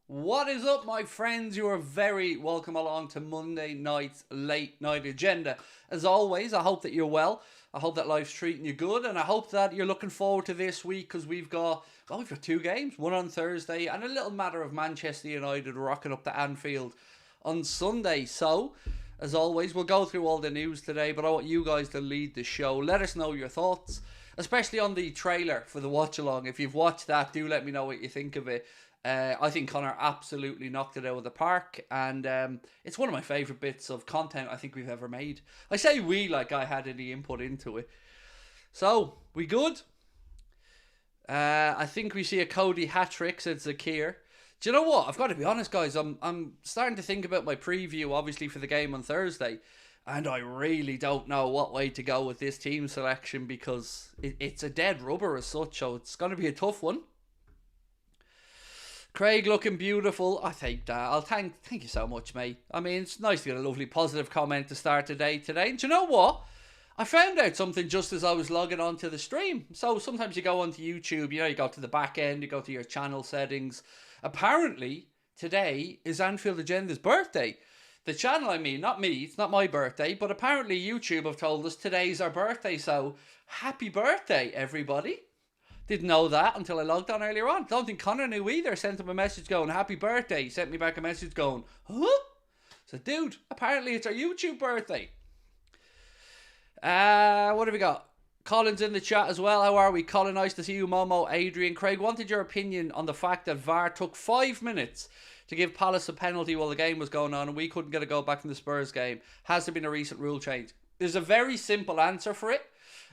What is up, my friends? You are very welcome along to Monday night's late night agenda. As always, I hope that you're well. I hope that life's treating you good, and I hope that you're looking forward to this week because we've got two games, one on Thursday and a little matter of Manchester United rocking up to Anfield on Sunday. So, as always, we'll go through all the news today, but I want you guys to lead the show. Let us know your thoughts, especially on the trailer for the watch along. If you've watched that, do let me know what you think of it. I think Connor absolutely knocked it out of the park, and it's one of my favourite bits of content I think we've ever made. I say we like I had any input into it. So, we good? I think we see a Cody hat-trick, said Zakir. Do you know what? I've got to be honest, guys. I'm starting to think about my preview, obviously, for the game on Thursday, and I really don't know what way to go with this team selection because it's a dead rubber as such, so it's going to be a tough one. Craig looking beautiful. I take that. I'll thank you so much, mate. I mean, it's nice to get a lovely positive comment to start today. And do you know what? I found out something just as I was logging onto the stream. So sometimes you go onto YouTube, you go to the back end, you go to your channel settings. Apparently, today is Anfield Agenda's birthday. The channel, I mean, not me, it's not my birthday, but apparently YouTube have told us today's our birthday. So happy birthday, everybody. Didn't know that until I logged on earlier on. Don't think Connor knew either. Sent him a message going, happy birthday. He sent me back a message going, huh? So, dude, apparently it's our YouTube birthday. What have we got? Colin's in the chat as well. How are we? Colin, nice to see you. Momo, Adrian. Craig, wanted your opinion on the fact that VAR took 5 minutes to give Palace a penalty while the game was going on and we couldn't get a goal back from the Spurs game. Has there been a recent rule change? There's a very simple answer for it.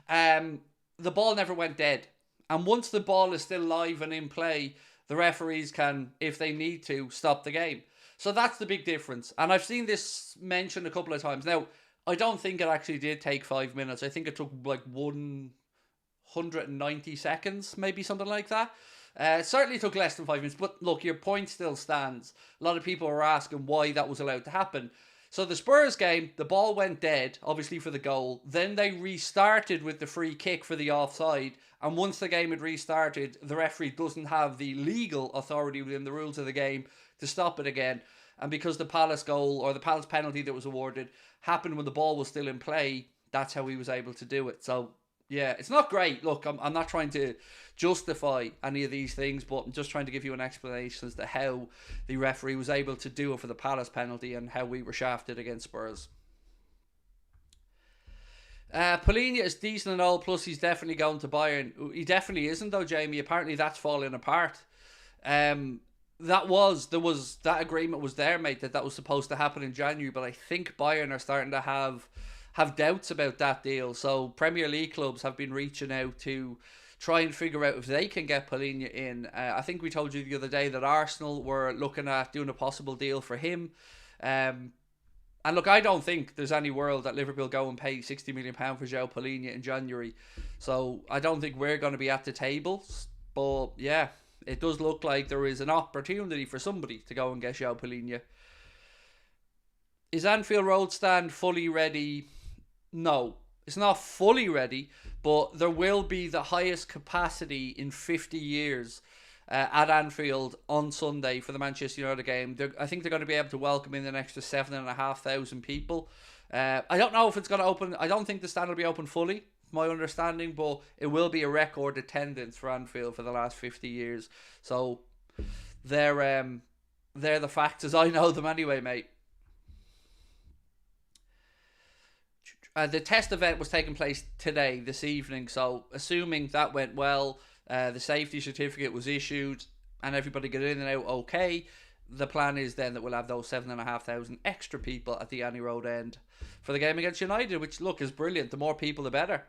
The ball never went dead. And once the ball is still live and in play, the referees can, if they need to, stop the game. So that's the big difference. And I've seen this mentioned a couple of times. Now, I don't think it actually did take 5 minutes. I think it took like 190 seconds, maybe something like that. It certainly took less than 5 minutes. But look, your point still stands. A lot of people are asking why that was allowed to happen. So the Spurs game, the ball went dead, obviously for the goal. Then they restarted with the free kick for the offside. And once the game had restarted, the referee doesn't have the legal authority within the rules of the game to stop it again. And because the Palace goal, or the Palace penalty that was awarded, happened when the ball was still in play, that's how he was able to do it. So, yeah, it's not great. Look, I'm not trying to justify any of these things, but I'm just trying to give you an explanation as to how the referee was able to do it for the Palace penalty and how we were shafted against Spurs. PALHINHA is decent and all, plus he's definitely going to Bayern. He definitely isn't though, Jamie. Apparently that's falling apart. That agreement was there, mate, that was supposed to happen in January, but I think Bayern are starting to have doubts about that deal. So Premier League clubs have been reaching out to try and figure out if they can get PALHINHA in. I think we told you the other day that Arsenal were looking at doing a possible deal for him. And look, I don't think there's any world that Liverpool go and pay £60 million for João PALHINHA in January. So I don't think we're going to be at the table. But yeah, it does look like there is an opportunity for somebody to go and get João PALHINHA. Is Anfield Road stand fully ready? No, it's not fully ready, but there will be the highest capacity in 50 years at Anfield on Sunday for the Manchester United game. I think they're going to be able to welcome in an extra 7,500 people. I don't know if it's going to open. I don't think the stand will be open fully, my understanding, but it will be a record attendance for Anfield for the last 50 years. So they're the facts as I know them anyway, mate. The test event was taking place today, this evening, so assuming that went well, the safety certificate was issued, and everybody got in and out okay, the plan is then that we'll have those 7,500 extra people at the Annie Road end for the game against United, which, look, is brilliant. The more people, the better.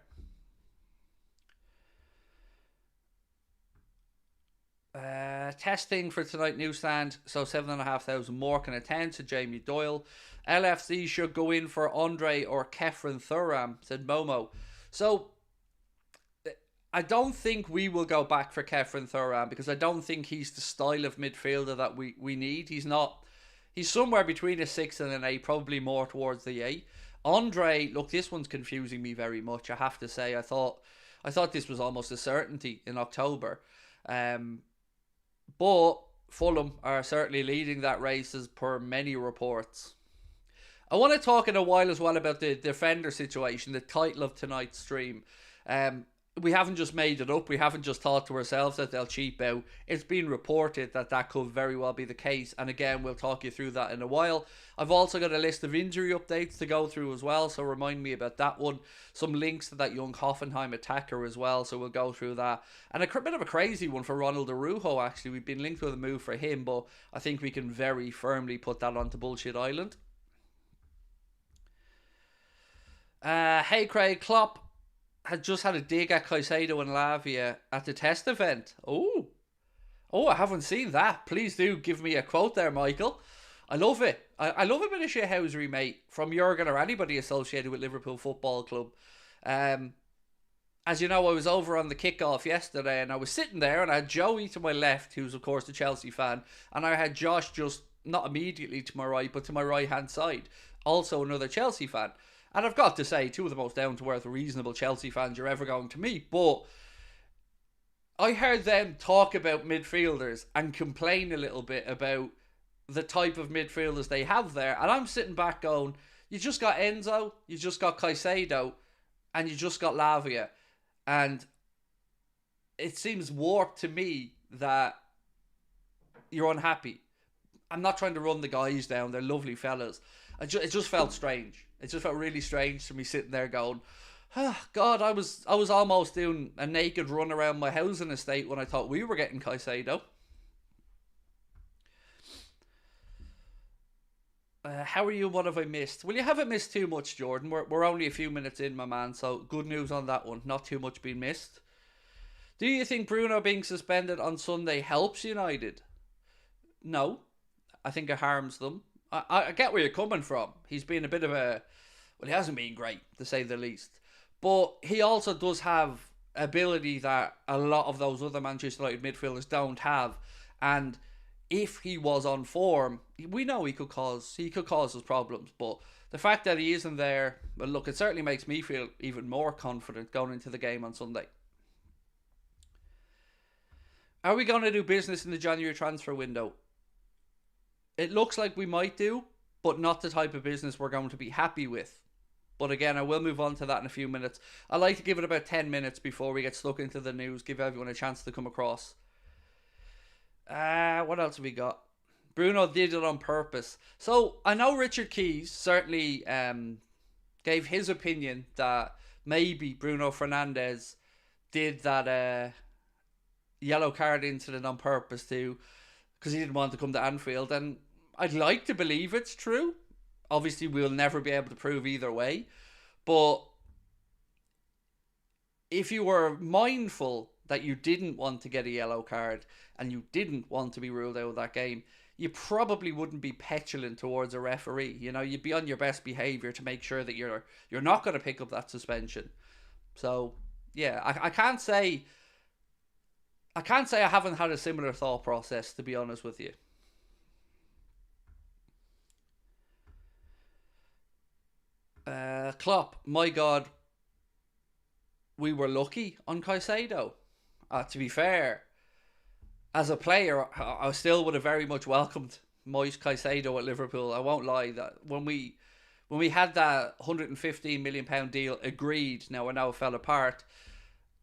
Testing for tonight newsstand, so 7,500 more can attend, said Jamie Doyle. LFC should go in for Andre or Kefren Thuram, said Momo. So I don't think we will go back for Kefren Thuram because I don't think he's the style of midfielder that we need. He's somewhere between a 6 and an 8, probably more towards the 8. Andre, look, this one's confusing me very much, I have to say. I thought this was almost a certainty in October. But Fulham are certainly leading that race as per many reports. I want to talk in a while as well about the defender situation, the title of tonight's stream. We haven't just made it up. We haven't just thought to ourselves that they'll cheap out. It's been reported that that could very well be the case. And again, we'll talk you through that in a while. I've also got a list of injury updates to go through as well. So remind me about that one. Some links to that young Hoffenheim attacker as well. So we'll go through that. And a bit of a crazy one for Ronald Araujo, actually. We've been linked with a move for him. But I think we can very firmly put that onto Bullshit Island. Hey Craig, Klopp had just had a dig at Caicedo and Lavia at the test event. Oh, I haven't seen that. Please do give me a quote there, Michael. I love it. I love a bit of shithousery, mate, from Jurgen or anybody associated with Liverpool Football Club. As you know, I was over on the kickoff yesterday and I was sitting there and I had Joey to my left, who's of course a Chelsea fan, and I had Josh just not immediately to my right, but to my right hand side, also another Chelsea fan. And I've got to say, two of the most down-to-earth, reasonable Chelsea fans you're ever going to meet. But I heard them talk about midfielders and complain a little bit about the type of midfielders they have there. And I'm sitting back going, you just got Enzo, you just got Caicedo, and you just got Lavia. And it seems warped to me that you're unhappy. I'm not trying to run the guys down. They're lovely fellas. It just felt strange. It just felt really strange to me sitting there going, oh, God, I was almost doing a naked run around my housing estate when I thought we were getting Caicedo. How are you? What have I missed? Well, you haven't missed too much, Jordan. We're only a few minutes in, my man, so good news on that one. Not too much being missed. Do you think Bruno being suspended on Sunday helps United? No. I think it harms them. I get where you're coming from. He's been a bit of a... Well, he hasn't been great, to say the least. But he also does have ability that a lot of those other Manchester United midfielders don't have. And if he was on form, we know he could cause us problems. But the fact that he isn't there, well, look, it certainly makes me feel even more confident going into the game on Sunday. Are we going to do business in the January transfer window? It looks like we might do, but not the type of business we're going to be happy with. But again, I will move on to that in a few minutes. I like to give it about 10 minutes before we get stuck into the news, give everyone a chance to come across. What else have we got? Bruno did it on purpose. So, I know Richard Keys certainly gave his opinion that maybe Bruno Fernandes did that yellow card incident on purpose too, because he didn't want to come to Anfield, and I'd like to believe it's true. Obviously, we'll never be able to prove either way. But if you were mindful that you didn't want to get a yellow card and you didn't want to be ruled out of that game, you probably wouldn't be petulant towards a referee. You know, you'd be on your best behaviour to make sure that you're not going to pick up that suspension. So, yeah, I can't say I haven't had a similar thought process, to be honest with you. Klopp, my God, we were lucky on Caicedo. To be fair, as a player, I still would have very much welcomed Moise Caicedo at Liverpool. I won't lie, that when we had that £115 million deal agreed, now I know it fell apart,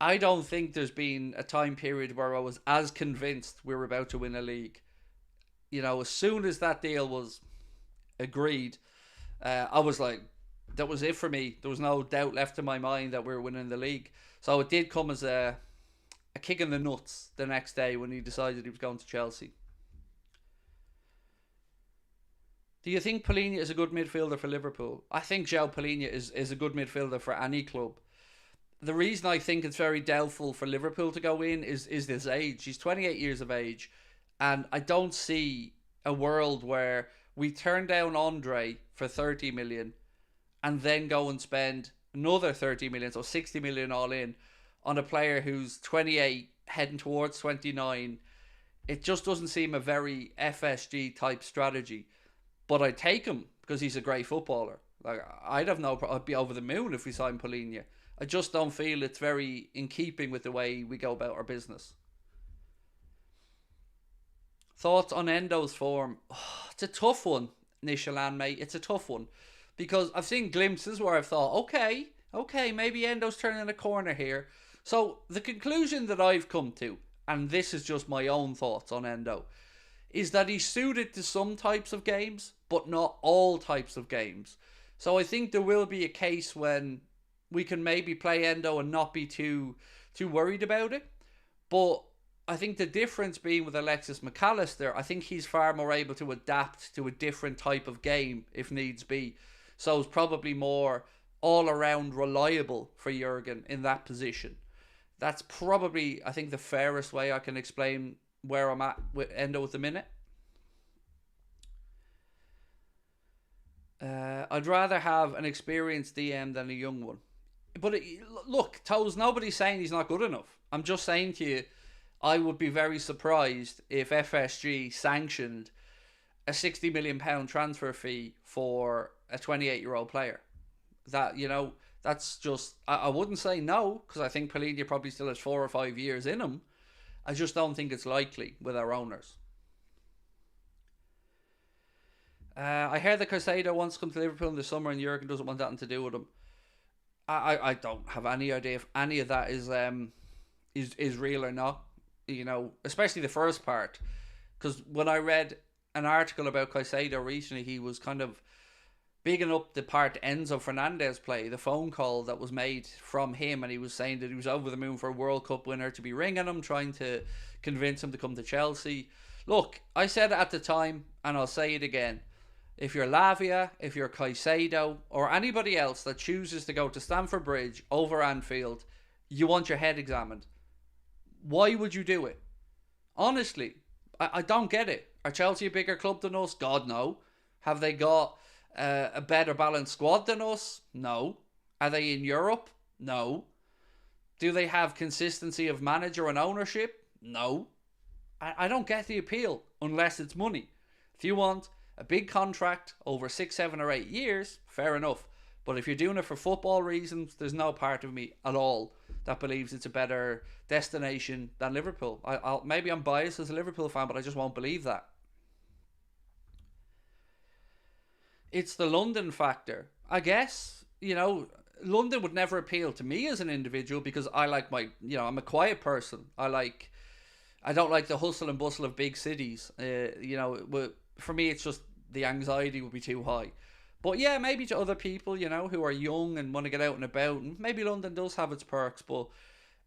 I don't think there's been a time period where I was as convinced we were about to win a league. You know, as soon as that deal was agreed, I was like, that was it for me. There was no doubt left in my mind that we were winning the league. So it did come as a kick in the nuts the next day when he decided he was going to Chelsea. Do you think PALHINHA is a good midfielder for Liverpool? I think João PALHINHA is a good midfielder for any club. The reason I think it's very doubtful for Liverpool to go in is his age. He's 28 years of age, and I don't see a world where we turn down Andre for 30 million and then go and spend another 30 million, so 60 million all in, on a player who's 28 heading towards 29. It just doesn't seem a very FSG type strategy. But I'd take him because he's a great footballer. Like, I'd be over the moon if we signed PALHINHA. I just don't feel it's very in keeping with the way we go about our business. Thoughts on Endo's form? Oh, it's a tough one, Nishalan, mate. It's a tough one. Because I've seen glimpses where I've thought, okay, maybe Endo's turning a corner here. So the conclusion that I've come to, and this is just my own thoughts on Endo, is that he's suited to some types of games, but not all types of games. So I think there will be a case when we can maybe play Endo and not be too worried about it. But I think the difference being with Alexis McAllister, I think he's far more able to adapt to a different type of game if needs be. So it's probably more all-around reliable for Jurgen in that position. That's probably, I think, the fairest way I can explain where I'm at with Endo at the minute. I'd rather have an experienced DM than a young one. But look, Toes, nobody's saying he's not good enough. I'm just saying to you, I would be very surprised if FSG sanctioned a £60 million transfer fee for a 28-year-old player. That, that's just... I wouldn't say no, because I think PALHINHA probably still has 4 or 5 years in him. I just don't think it's likely with our owners. I heard that Caicedo wants to come to Liverpool in the summer and Jurgen doesn't want nothing to do with him. I don't have any idea if any of that is real or not. Especially the first part. Because when I read an article about Caicedo recently, he was kind of bigging up the part Enzo Fernandez played, the phone call that was made from him, and he was saying that he was over the moon for a World Cup winner to be ringing him, trying to convince him to come to Chelsea. Look, I said it at the time, and I'll say it again. If you're Lavia, if you're Caicedo, or anybody else that chooses to go to Stamford Bridge over Anfield, you want your head examined. Why would you do it? Honestly, I don't get it. Are Chelsea a bigger club than us? God, no. Have they got a better balanced squad than us? No. Are they in Europe? No. Do they have consistency of manager and ownership? No. I don't get the appeal unless it's money. If you want a big contract over 6, 7 or 8 years, fair enough. But if you're doing it for football reasons, there's no part of me at all that believes it's a better destination than Liverpool. Maybe I'm biased as a Liverpool fan, but I just won't believe that. It's the London factor. I guess, London would never appeal to me as an individual because I like I'm a quiet person. I don't like the hustle and bustle of big cities. For me, it's just the anxiety would be too high. But yeah, maybe to other people, who are young and want to get out and about, and maybe London does have its perks, but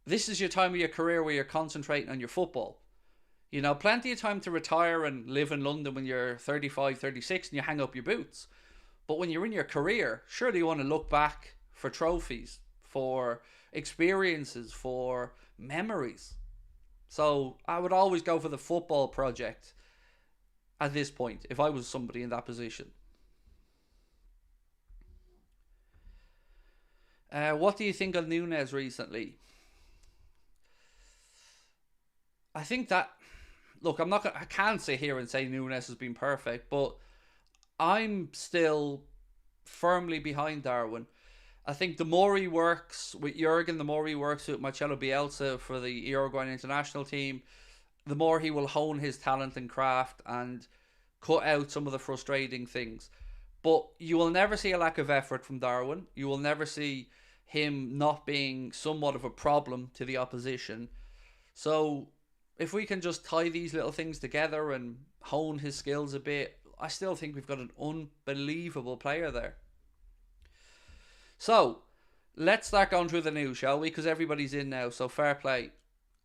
this is your time of your career where you're concentrating on your football. Plenty of time to retire and live in London when you're 35, 36 and you hang up your boots. But when you're in your career, surely you want to look back for trophies, for experiences, for memories. So I would always go for the football project at this point, if I was somebody in that position. What do you think of Núñez recently? I think that... Look, I can't sit here and say Núñez has been perfect, but I'm still firmly behind Darwin. I think the more he works with Jurgen, the more he works with Marcelo Bielsa for the Uruguayan international team, the more he will hone his talent and craft and cut out some of the frustrating things. But you will never see a lack of effort from Darwin. You will never see him not being somewhat of a problem to the opposition. So if we can just tie these little things together and hone his skills a bit, I still think we've got an unbelievable player there. So, let's start going through the news, shall we? Because everybody's in now, so fair play.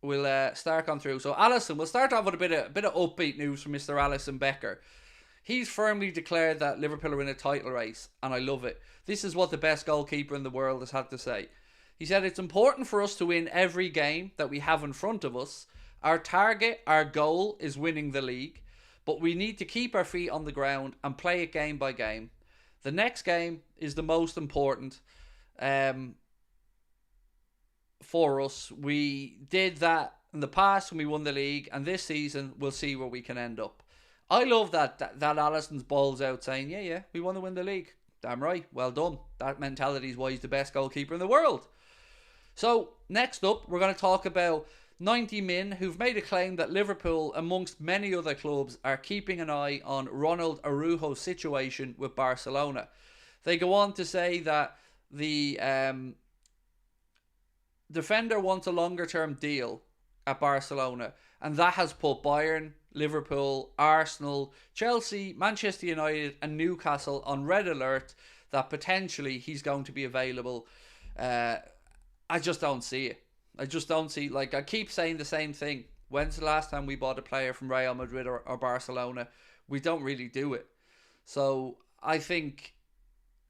We'll start going through. So, Alisson, we'll start off with a bit of upbeat news from Mr. Alisson Becker. He's firmly declared that Liverpool are in a title race, and I love it. This is what the best goalkeeper in the world has had to say. He said, "It's important for us to win every game that we have in front of us. Our target, our goal is winning the league, but we need to keep our feet on the ground and play it game by game. The next game is the most important for us. We did that in the past when we won the league, and this season we'll see where we can end up." I love that Alisson's balls out saying, yeah, we want to win the league. Damn right, well done. That mentality is why he's the best goalkeeper in the world. So, next up, we're going to talk about 90 Min, who've made a claim that Liverpool, amongst many other clubs, are keeping an eye on Ronald Araujo's situation with Barcelona. They go on to say that the defender wants a longer term deal at Barcelona, and that has put Bayern, Liverpool, Arsenal, Chelsea, Manchester United and Newcastle on red alert that potentially he's going to be available. I just don't see it. I just don't see, like, I keep saying the same thing. When's the last time we bought a player from Real Madrid or Barcelona? We don't really do it. So I think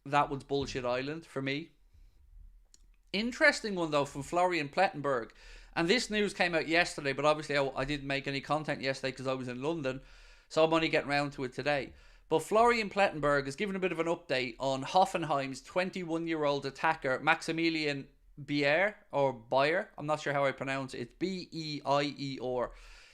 that was bullshit island for me. Interesting one though from Florian Plettenberg. And this news came out yesterday, but obviously I didn't make any content yesterday because I was in London. So I'm only getting around to it today. But Florian Plettenberg has given a bit of an update on Hoffenheim's 21-year-old attacker Maximilian Bayer, or Bayer, I'm not sure how I pronounce it. It's Beier.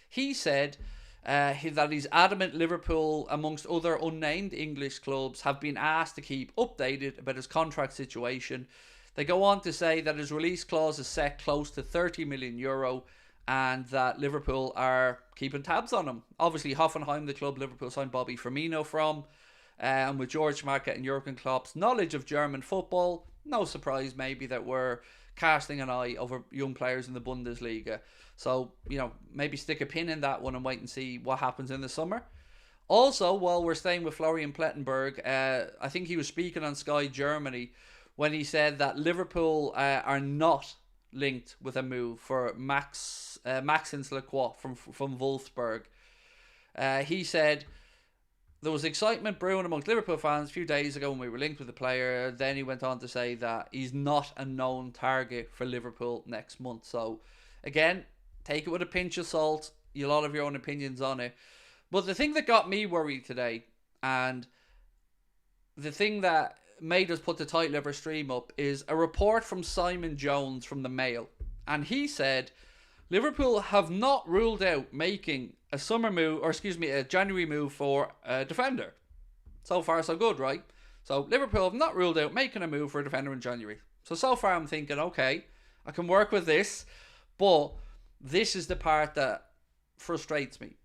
He said that he's adamant Liverpool, amongst other unnamed English clubs, have been asked to keep updated about his contract situation. They go on to say that his release clause is set close to €30 million and that Liverpool are keeping tabs on him. Obviously, Hoffenheim, the club Liverpool signed Bobby Firmino from, and with George Market and Jurgen Klopp's knowledge of German football, no surprise maybe that we're casting an eye over young players in the Bundesliga. So, maybe stick a pin in that one and wait and see what happens in the summer. Also, while we're staying with Florian Plettenberg, I think he was speaking on Sky Germany when he said that Liverpool are not linked with a move for Maxence Lacroix from Wolfsburg. He said there was excitement brewing amongst Liverpool fans a few days ago when we were linked with the player. Then he went on to say that he's not a known target for Liverpool next month. So, again, take it with a pinch of salt. You'll have your own opinions on it. But the thing that got me worried today, and the thing that made us put the title of our stream up, is a report from Simon Jones from the Mail. And he said Liverpool have not ruled out making a January move for a defender. So far, so good, right? So Liverpool have not ruled out making a move for a defender in January. So far I'm thinking, okay, I can work with this. But this is the part that frustrates me.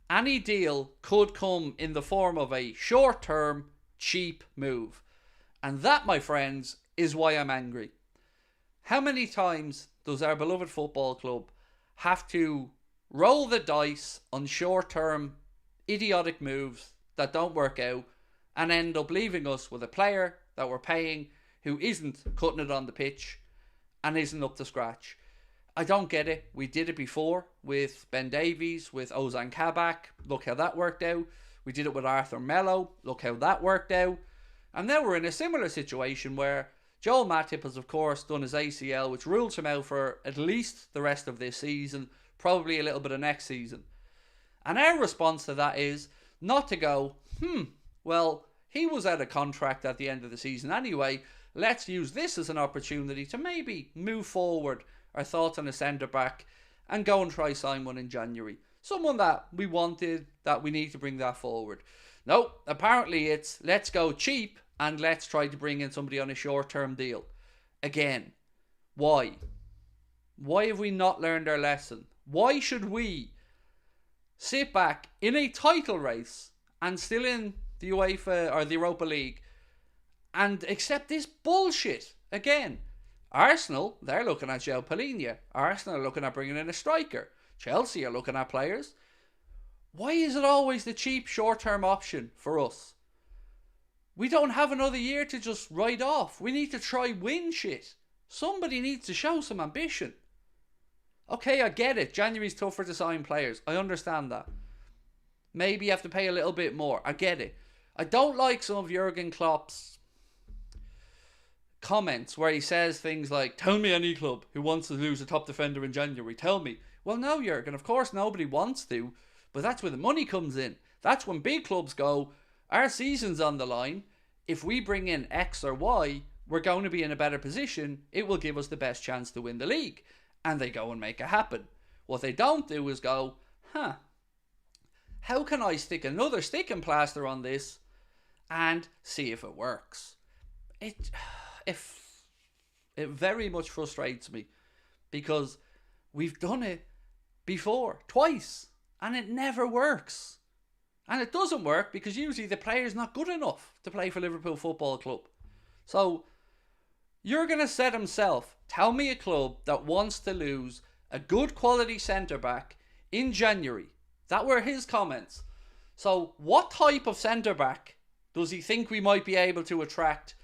Any deal could come in the form of a short-term, cheap move. And that, my friends, is why I'm angry. How many times does our beloved football club have to roll the dice on short-term, idiotic moves that don't work out and end up leaving us with a player that we're paying who isn't cutting it on the pitch and isn't up to scratch? I don't get it. We did it before with Ben Davies, with Ozan Kabak. Look how that worked out. We did it with Arthur Melo. Look how that worked out. And now we're in a similar situation where Joel Matip has, of course, done his ACL, which rules him out for at least the rest of this season, probably a little bit of next season. And our response to that is not to go, well, he was out of contract at the end of the season anyway. Let's use this as an opportunity to maybe move forward our thoughts on a centre-back and go and try sign one in January. Someone that we wanted, that we need to bring that forward. No, apparently it's let's go cheap and let's try to bring in somebody on a short-term deal. Again, why? Why have we not learned our lesson? Why should we sit back in a title race and still in the UEFA or the Europa League and accept this bullshit? Again, Arsenal, they're looking at João PALHINHA. Arsenal are looking at bringing in a striker. Chelsea are looking at players. Why is it always the cheap short-term option for us? We don't have another year to just ride off. We need to try win shit. Somebody needs to show some ambition. Okay, I get it. January's tougher to sign players. I understand that. Maybe you have to pay a little bit more. I get it. I don't like some of Jurgen Klopp's comments where he says things like, tell me any club who wants to lose a top defender in January. Tell me. Well, no, Jurgen. Of course, nobody wants to. But that's where the money comes in. That's when big clubs go, our season's on the line. If we bring in X or Y, we're going to be in a better position. It will give us the best chance to win the league. And they go and make it happen. What they don't do is go, how can I stick another sticking plaster on this and see if it works? It very much frustrates me because We've done it before, twice, and it never works. And it doesn't work because usually the player's not good enough to play for Liverpool Football Club. So, Jurgen said himself, tell me a club that wants to lose a good quality centre-back in January. That were his comments. So, what type of centre-back does he think we might be able to attract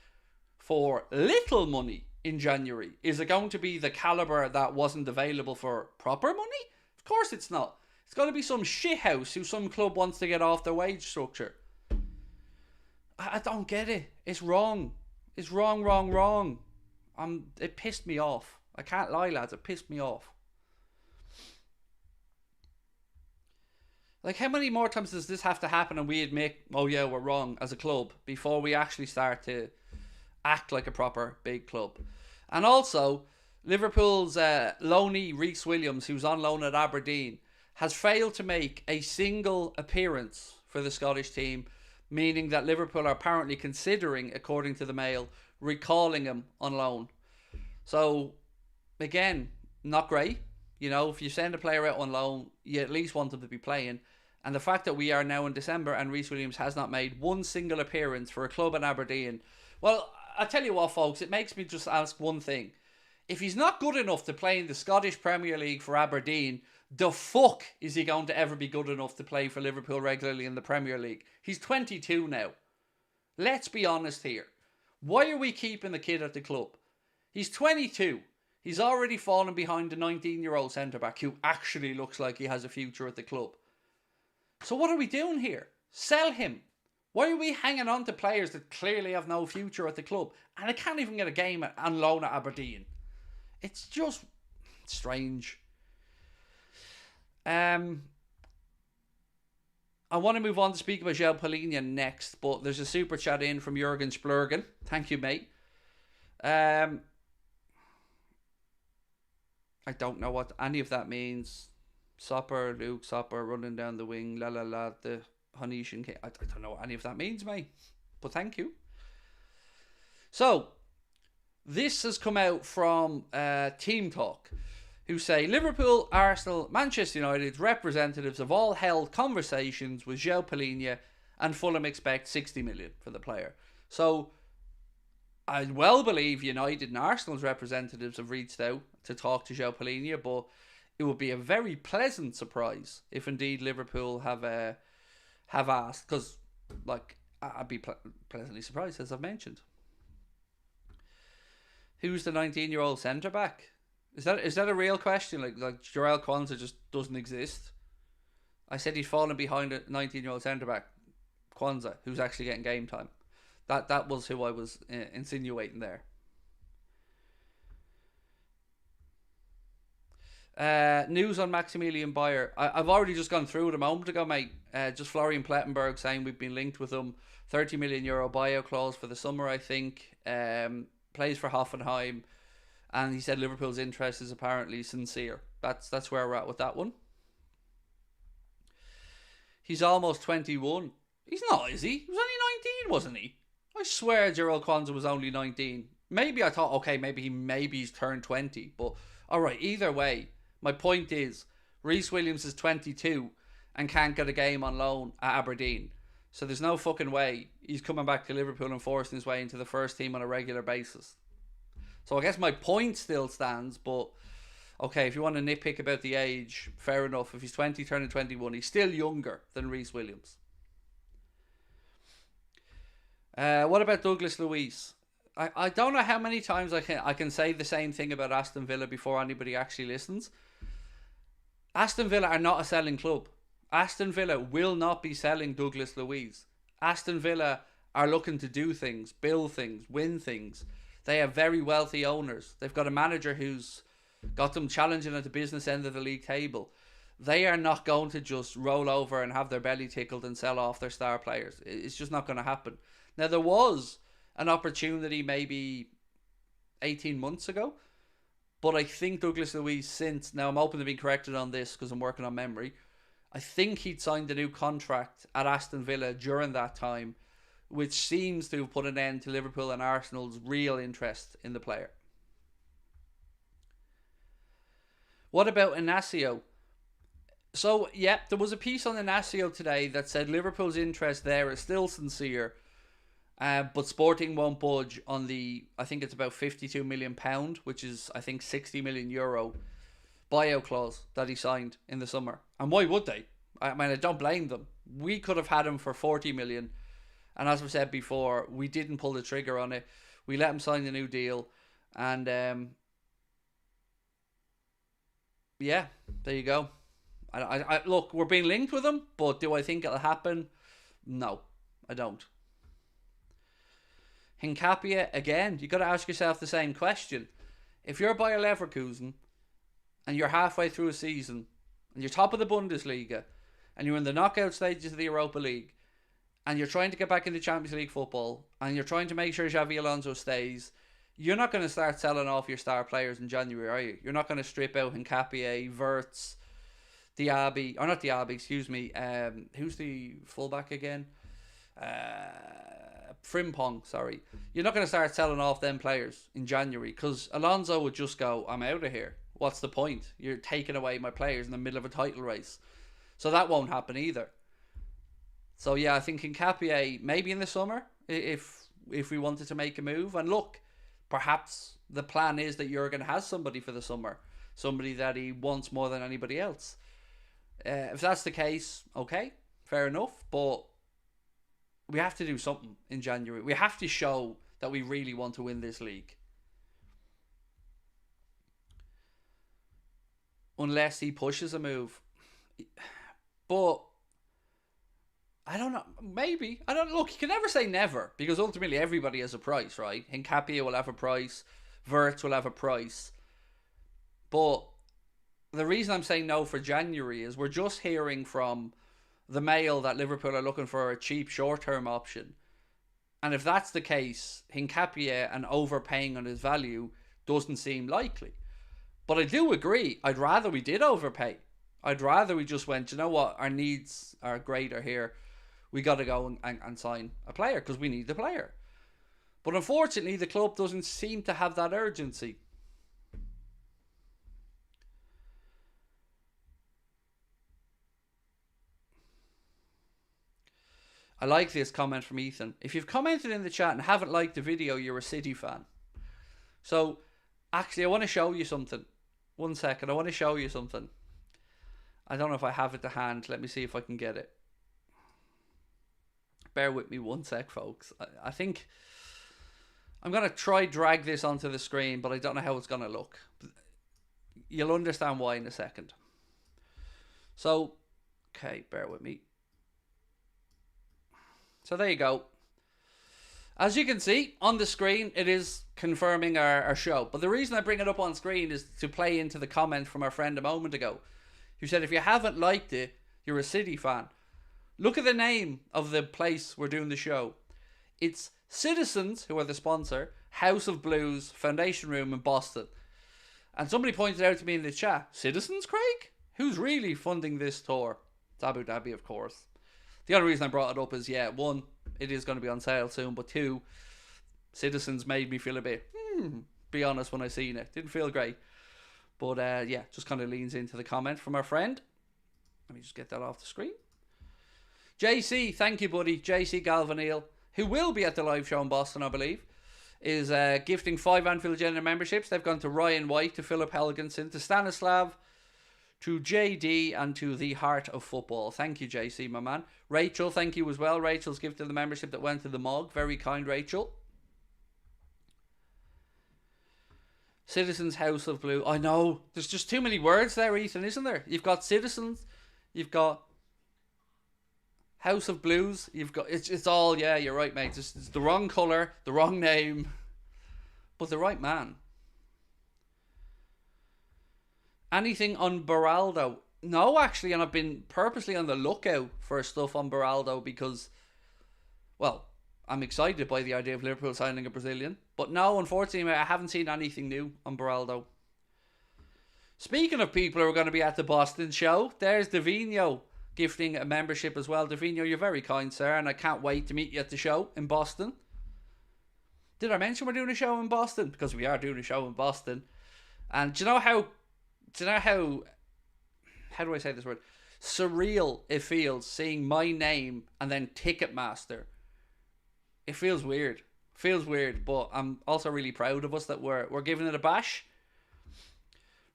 for little money in January? Is it going to be the calibre that wasn't available for proper money? Of course it's not. It's going to be some shithouse who some club wants to get off their wage structure. I don't get it. It's wrong. It's wrong. It pissed me off. I can't lie, lads. It pissed me off. Like, how many more times does this have to happen and we admit, oh yeah, we're wrong as a club before we actually start to act like a proper big club? And also, Liverpool's loanee Rhys Williams, who's on loan at Aberdeen, has failed to make a single appearance for the Scottish team, meaning that Liverpool are apparently considering, according to the Mail, recalling him on loan. So, again, not great. You know, if you send a player out on loan, you at least want them to be playing. And the fact that we are now in December and Rhys Williams has not made one single appearance for a club in Aberdeen, well, I tell you what, folks, it makes me just ask one thing. If he's not good enough to play in the Scottish Premier League for Aberdeen, the fuck is he going to ever be good enough to play for Liverpool regularly in the Premier League? He's 22 now. Let's be honest here. Why are we keeping the kid at the club? He's 22. He's already fallen behind the 19-year-old centre-back who actually looks like he has a future at the club. So what are we doing here? Sell him. Why are we hanging on to players that clearly have no future at the club? And I can't even get a game on loan at Aberdeen. It's just strange. I want to move on to speak about João PALHINHA next, but there's a super chat in from Jurgen Splurgen. Thank you, mate. I don't know what any of that means. Luke Sopper running down the wing, the Honesian King. I don't know what any of that means, mate. But thank you. So, this has come out from Team Talk, who say Liverpool, Arsenal, Manchester United's representatives have all held conversations with João PALHINHA and Fulham expect 60 million for the player. So, I well believe United and Arsenal's representatives have reached out to talk to João PALHINHA, but it would be a very pleasant surprise if indeed Liverpool have asked, because like I'd be pleasantly surprised, as I've mentioned. Who's the 19-year-old centre back? Is that a real question? Like Jarrod Kwanzaa just doesn't exist. I said he's fallen behind a 19-year-old centre back, Kwanzaa, who's actually getting game time. That was who I was insinuating there. News on Maximilian Bayer. I've already just gone through it a moment ago, mate. Just Florian Plettenberg saying we've been linked with him. €30 million buyout clause for the summer, I think. Plays for Hoffenheim. And he said Liverpool's interest is apparently sincere. That's where we're at with that one. He's almost 21. He's not, is he? He was only 19, wasn't he? I swear Jarrod Kwanzaa was only 19. Maybe I thought, okay, maybe he's turned 20. But, alright, either way, my point is, Rhys Williams is 22 and can't get a game on loan at Aberdeen. So there's no fucking way he's coming back to Liverpool and forcing his way into the first team on a regular basis. So I guess my point still stands, but okay, if you want to nitpick about the age, fair enough. If he's 20 turning 21, he's still younger than Rhys Williams. What about Douglas Luiz? I don't know how many times I can say the same thing about Aston Villa before anybody actually listens. Aston Villa are not a selling club. Aston Villa will not be selling Douglas Luiz. Aston Villa are looking to do things, build things, win things. They have very wealthy owners. They've got a manager who's got them challenging at the business end of the league table. They are not going to just roll over and have their belly tickled and sell off their star players. It's just not going to happen. Now, there was an opportunity maybe 18 months ago, but I think Douglas Luiz since, now I'm open to being corrected on this because I'm working on memory, I think he'd signed a new contract at Aston Villa during that time, which seems to have put an end to Liverpool and Arsenal's real interest in the player. What about Inacio? So, yeah, there was a piece on Inacio today that said Liverpool's interest there is still sincere, but Sporting won't budge on the, I think it's about £52 million, which is, I think, €60 million buyout clause that he signed in the summer. And why would they? I mean, I don't blame them. We could have had him for 40 million. And as I've said before, we didn't pull the trigger on it. We let him sign the new deal. And, yeah, there you go. I look, we're being linked with him, but do I think it'll happen? No, I don't. Hincapie, again, you got to ask yourself the same question. If you're Bayer Leverkusen and you're halfway through a season and you're top of the Bundesliga and you're in the knockout stages of the Europa League and you're trying to get back into Champions League football and you're trying to make sure Xabi Alonso stays, you're not going to start selling off your star players in January, are you? You're not going to strip out Hincapie, Wirtz, Diaby, or not Diaby, excuse me. Who's the fullback again? Frimpong, sorry. You're not going to start selling off them players in January because Alonso would just go, I'm out of here. What's the point? You're taking away my players in the middle of a title race. So that won't happen either. So yeah, I think Hincapie maybe in the summer if we wanted to make a move. And look, perhaps the plan is that Jurgen has somebody for the summer. Somebody that he wants more than anybody else. If that's the case, okay, fair enough. But we have to do something in January. We have to show that we really want to win this league. Unless he pushes a move. But I don't know. Maybe. I don't look, you can never say never because ultimately everybody has a price, right? Hincapie will have a price. Wirtz will have a price. But the reason I'm saying no for January is we're just hearing from the Mail that Liverpool are looking for a cheap short-term option. And if that's the case, Hincapie and overpaying on his value doesn't seem likely. But I do agree, I'd rather we did overpay. I'd rather we just went, you know what, our needs are greater here. We got to go and sign a player because we need the player. But unfortunately, the club doesn't seem to have that urgency. I like this comment from Ethan. If you've commented in the chat and haven't liked the video, you're a City fan. So, actually, I want to show you something. 1 second, I want to show you something. I don't know if I have it to hand. Let me see if I can get it. Bear with me 1 sec, folks. I think I'm going to try drag this onto the screen, but I don't know how it's going to look. You'll understand why in a second. So, okay, bear with me. So there you go. As you can see on the screen, it is confirming our show. But the reason I bring it up on screen is to play into the comment from our friend a moment ago, who said, if you haven't liked it, you're a City fan. Look at the name of the place we're doing the show. It's Citizens, who are the sponsor, House of Blues Foundation Room in Boston. And somebody pointed out to me in the chat, Citizens, Craig? Who's really funding this tour? It's Abu Dhabi, of course. The only reason I brought it up is, yeah, one, it is going to be on sale soon, but two, Citizens made me feel a bit, be honest, when I seen it. Didn't feel great. But, yeah, just kind of leans into the comment from our friend. Let me just get that off the screen. JC, thank you, buddy. JC Galvanil, who will be at the live show in Boston, I believe, is gifting 5 Anfield Agenda memberships. They've gone to Ryan White, to Philip Helgenson, to Stanislav, to JD, and to the Heart of Football. Thank you, JC, my man. Rachel, thank you as well. Rachel's gifted the membership that went to the Mog. Very kind, Rachel. Citizens House of Blue. I know. There's just too many words there, Ethan, isn't there? You've got Citizens. You've got House of Blues. You've got... It's all... Yeah, you're right, mate. It's the wrong colour, the wrong name, but the right man. Anything on Beraldo? No, actually, and I've been purposely on the lookout for stuff on Beraldo because, well, I'm excited by the idea of Liverpool signing a Brazilian. But no, unfortunately, I haven't seen anything new on Beraldo. Speaking of people who are going to be at the Boston show, there's Davino gifting a membership as well. Davino, you're very kind, sir, and I can't wait to meet you at the show in Boston. Did I mention we're doing a show in Boston? Because we are doing a show in Boston. And do you know how do you know how do I say this word? Surreal it feels seeing my name and then Ticketmaster. It feels weird. Feels weird, but I'm also really proud of us that we're giving it a bash.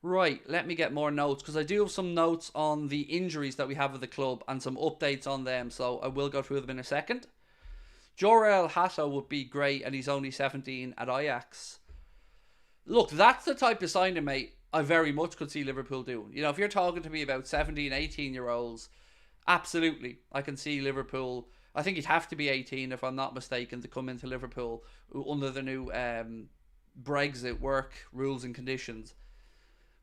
Right, let me get more notes, because I do have some notes on the injuries that we have at the club and some updates on them, so I will go through them in a second. Jorel Hato would be great, and he's only 17 at Ajax. Look, that's the type of signing, mate, I very much could see Liverpool doing. You know, if you're talking to me about 17, 18-year-olds, absolutely, I can see Liverpool. I think you'd have to be 18, if I'm not mistaken, to come into Liverpool under the new Brexit work rules and conditions.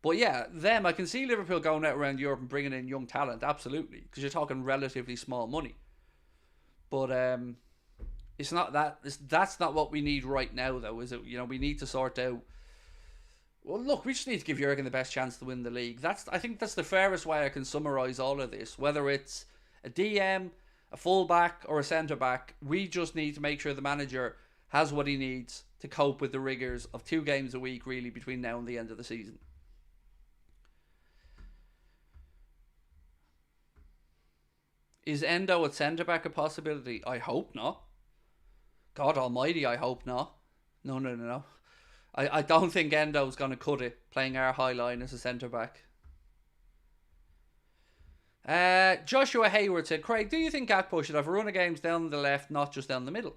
But yeah, I can see Liverpool going out around Europe and bringing in young talent, absolutely, because you're talking relatively small money. But it's not that. That's not what we need right now, though, is it? You know, we need to sort out. Well, look, we just need to give Jurgen the best chance to win the league. I think that's the fairest way I can summarise all of this. Whether it's a DM, a fullback, or a centre back, we just need to make sure the manager has what he needs to cope with the rigours of 2 games a week, really, between now and the end of the season. Is Endo at centre-back a possibility? I hope not. God almighty, I hope not. No. I don't think Endo's going to cut it, playing our high line as a centre-back. Joshua Hayward said, Craig, do you think Gakpo should have a run of games down the left, not just down the middle?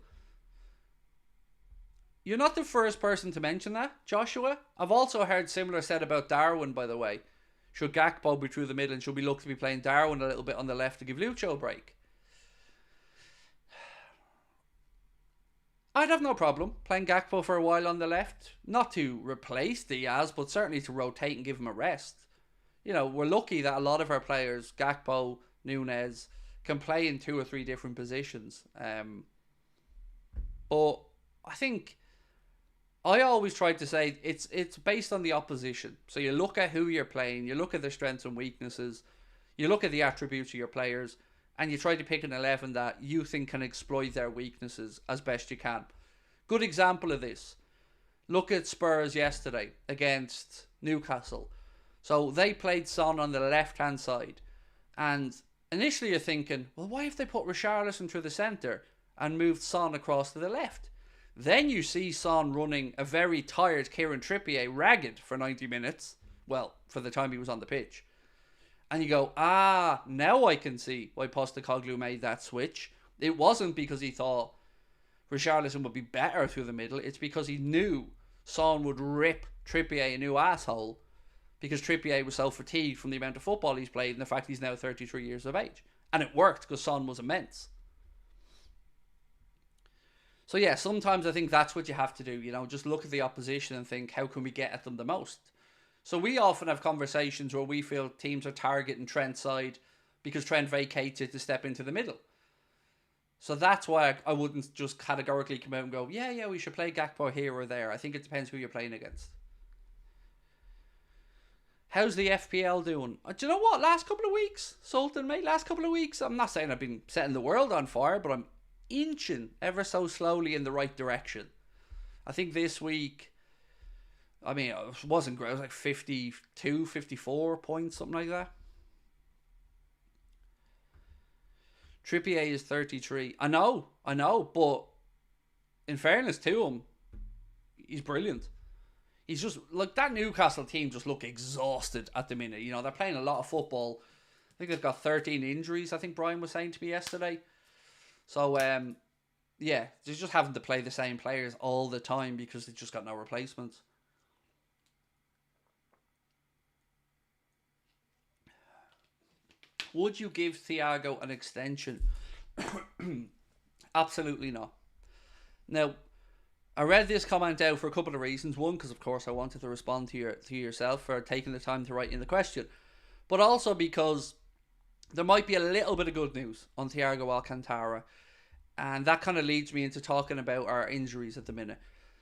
You're not the first person to mention that, Joshua. I've also heard similar said about Darwin, by the way. Should Gakpo be through the middle, and should we look to be playing Darwin a little bit on the left to give Lucho a break? I'd have no problem playing Gakpo for a while on the left. Not to replace Diaz, but certainly to rotate and give him a rest. You know, we're lucky that a lot of our players, Gakpo, Nunez, can play in 2 or 3 different positions. But I think I always try to say it's based on the opposition. So you look at who you're playing, you look at their strengths and weaknesses, you look at the attributes of your players, and you try to pick an 11 that you think can exploit their weaknesses as best you can. Good example of this. Look at Spurs yesterday against Newcastle. So they played Son on the left-hand side. And initially you're thinking, well, why have they put Richarlison through the centre and moved Son across to the left? Then you see Son running a very tired Kieran Trippier ragged for 90 minutes. Well, for the time he was on the pitch. And you go, now I can see why Postecoglou made that switch. It wasn't because he thought Richarlison would be better through the middle. It's because he knew Son would rip Trippier a new asshole, because Trippier was so fatigued from the amount of football he's played and the fact he's now 33 years of age. And it worked because Son was immense. So yeah, sometimes I think that's what you have to do. You know, just look at the opposition and think, how can we get at them the most? So we often have conversations where we feel teams are targeting Trent's side because Trent vacated to step into the middle. So that's why I wouldn't just categorically come out and go, yeah, we should play Gakpo here or there. I think it depends who you're playing against. How's the FPL doing? Do you know what? Last couple of weeks, Sultan, mate, last couple of weeks, I'm not saying I've been setting the world on fire, but I'm inching ever so slowly in the right direction. I think this week, I mean, it wasn't great. It was like 52, 54 points, something like that. Trippier is 33. I know, but in fairness to him, he's brilliant. He's just, like, that Newcastle team just look exhausted at the minute. You know, they're playing a lot of football. I think they've got 13 injuries, I think Brian was saying to me yesterday. So, yeah, they're just having to play the same players all the time because they've just got no replacements. Would you give Thiago an extension? Absolutely not. Now, I read this comment out for a couple of reasons. One, because of course I wanted to respond to yourself for taking the time to write in the question. But also because there might be a little bit of good news on Thiago Alcantara. And that kind of leads me into talking about our injuries at the minute.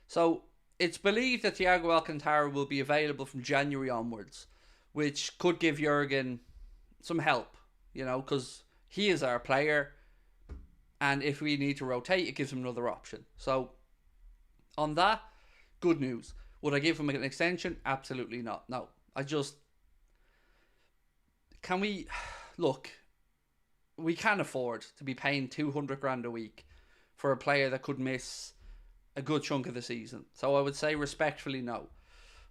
So, it's believed that Thiago Alcantara will be available from January onwards, which could give Jurgen some help, you know, because he is our player. And if we need to rotate, it gives him another option. So, on that, good news. Would I give him an extension? Absolutely not. No. I just can we look? We can't afford to be paying 200 grand a week for a player that could miss a good chunk of the season. So I would say respectfully no.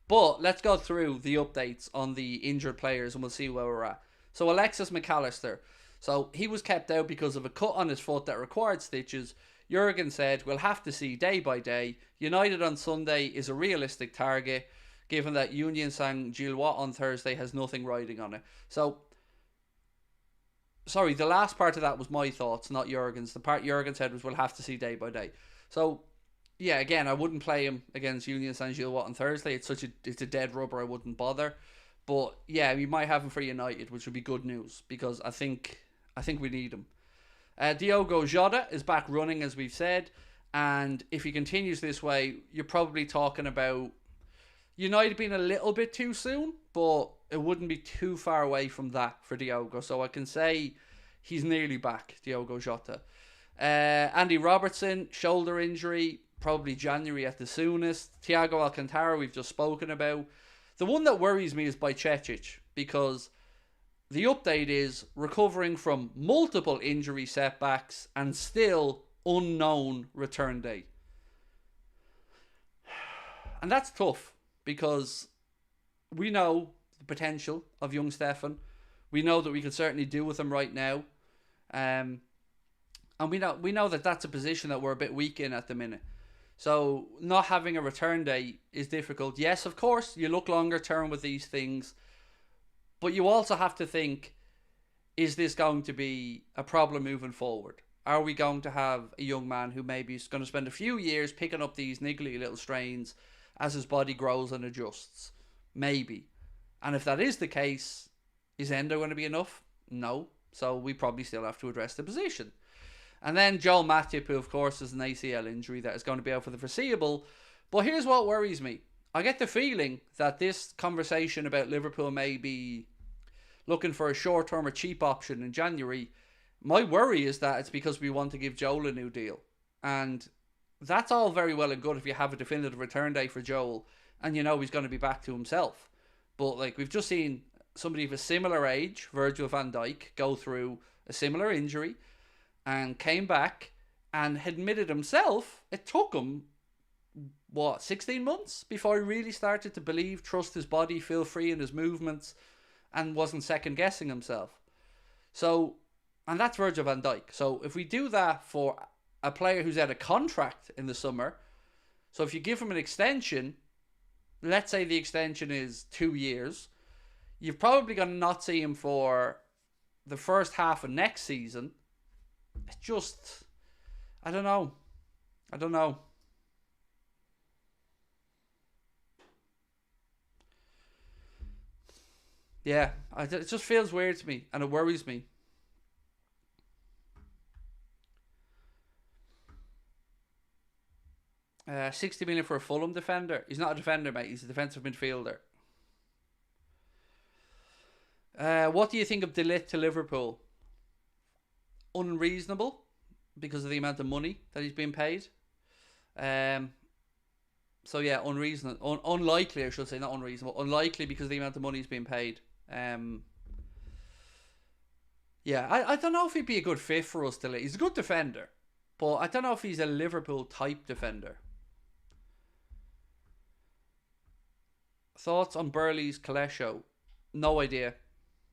But let's go through the updates on the injured players and we'll see where we're at. So Alexis McAllister. So he was kept out because of a cut on his foot that required stitches. Jurgen said, we'll have to see day by day. United on Sunday is a realistic target, given that Union Saint-Gilloise on Thursday has nothing riding on it. So, sorry, the last part of that was my thoughts, not Jurgen's. The part Jurgen said was, we'll have to see day by day. So, yeah, again, I wouldn't play him against Union Saint-Gilloise on Thursday. It's a dead rubber. I wouldn't bother. But yeah, we might have him for United, which would be good news because I think we need him. Diogo Jota is back running, as we've said, and if he continues this way, you're probably talking about United being a little bit too soon, but it wouldn't be too far away from that for Diogo. So I can say he's nearly back, Diogo Jota. Andy Robertson, shoulder injury, probably January at the soonest. Thiago Alcantara, we've just spoken about. The one that worries me is Bajcetic, because the update is recovering from multiple injury setbacks and still unknown return date. And that's tough because we know the potential of young Stefan. We know that we can certainly do with him right now. And we know that that's a position that we're a bit weak in at the minute. So not having a return date is difficult. Yes, of course, you look longer term with these things. But you also have to think, is this going to be a problem moving forward? Are we going to have a young man who maybe is going to spend a few years picking up these niggly little strains as his body grows and adjusts? Maybe. And if that is the case, is Endo going to be enough? No. So we probably still have to address the position. And then Joel Matip, who of course is an ACL injury that is going to be out for the foreseeable. But here's what worries me. I get the feeling that this conversation about Liverpool may be looking for a short-term or cheap option in January. My worry is that it's because we want to give Joel a new deal. And that's all very well and good if you have a definitive return date for Joel and you know he's going to be back to himself. But like we've just seen somebody of a similar age, Virgil van Dijk, go through a similar injury and came back and admitted himself it took him 16 months before he really started to believe, trust his body, feel free in his movements, and wasn't second guessing himself. So, and that's Virgil van Dijk. So if we do that for a player who's out of contract in the summer, so if you give him an extension, let's say the extension is 2 years, you're probably going to not see him for the first half of next season. It's just, I don't know. Yeah, it just feels weird to me and it worries me. $60 million for a Fulham defender. He's not a defender, mate. He's a defensive midfielder. What do you think of De Ligt to Liverpool? Unreasonable because of the amount of money that he's being paid. So yeah, unlikely, I should say, not unreasonable. Unlikely because of the amount of money he's being paid. Yeah, I don't know if he'd be a good fit for us. He's a good defender, but I don't know if he's a Liverpool type defender. Thoughts on Burnley's Kalesho? No idea.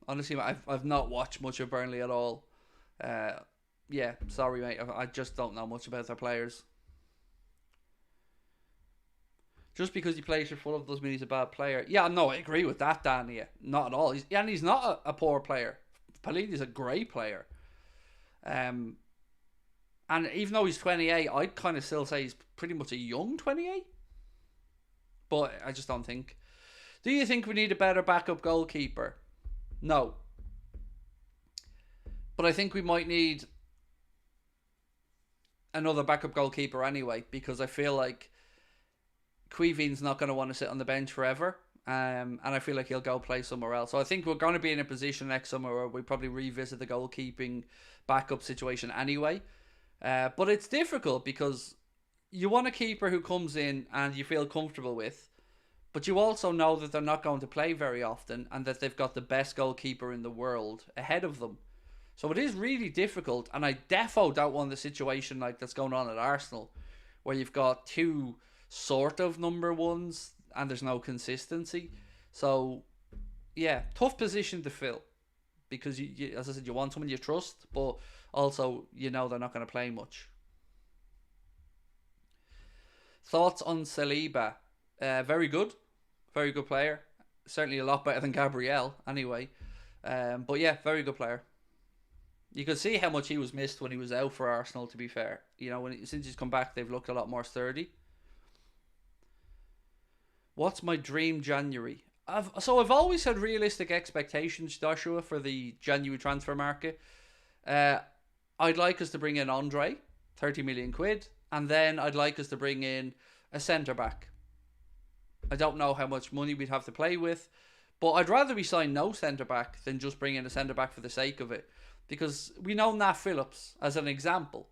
Honestly, I've not watched much of Burnley at all. Yeah, sorry, mate. I just don't know much about their players. Just because he plays for Fulham doesn't mean he's a bad player. Yeah, no, I agree with that, Danny. Not at all. He's not a poor player. PALHINHA is a great player. And even though he's 28, I'd kind of still say he's pretty much a young 28. But I just don't think. Do you think we need a better backup goalkeeper? No. But I think we might need another backup goalkeeper anyway, because I feel like Queeveen's not going to want to sit on the bench forever. And I feel like he'll go play somewhere else. So I think we're going to be in a position next summer where we probably revisit the goalkeeping backup situation anyway. But it's difficult because you want a keeper who comes in and you feel comfortable with, But you also know that they're not going to play very often and that they've got the best goalkeeper in the world ahead of them. So it is really difficult, and I defo don't want the situation like that's going on at Arsenal, where you've got two sort of number ones and there's no consistency. So, yeah, tough position to fill because, you as I said, you want someone you trust, but also you know they're not going to play much. Thoughts on Saliba? Very good player. Certainly a lot better than Gabriel, anyway. But yeah, very good player. You could see how much he was missed when he was out for Arsenal. To be fair, since he's come back, they've looked a lot more sturdy. What's my dream January? I've always had realistic expectations, Joshua, for the January transfer market. I'd like us to bring in Andre, 30 million quid, and then I'd like us to bring in a centre back. I don't know how much money we'd have to play with, but I'd rather we sign no centre back than just bring in a centre back for the sake of it. Because we know Nat Phillips, as an example,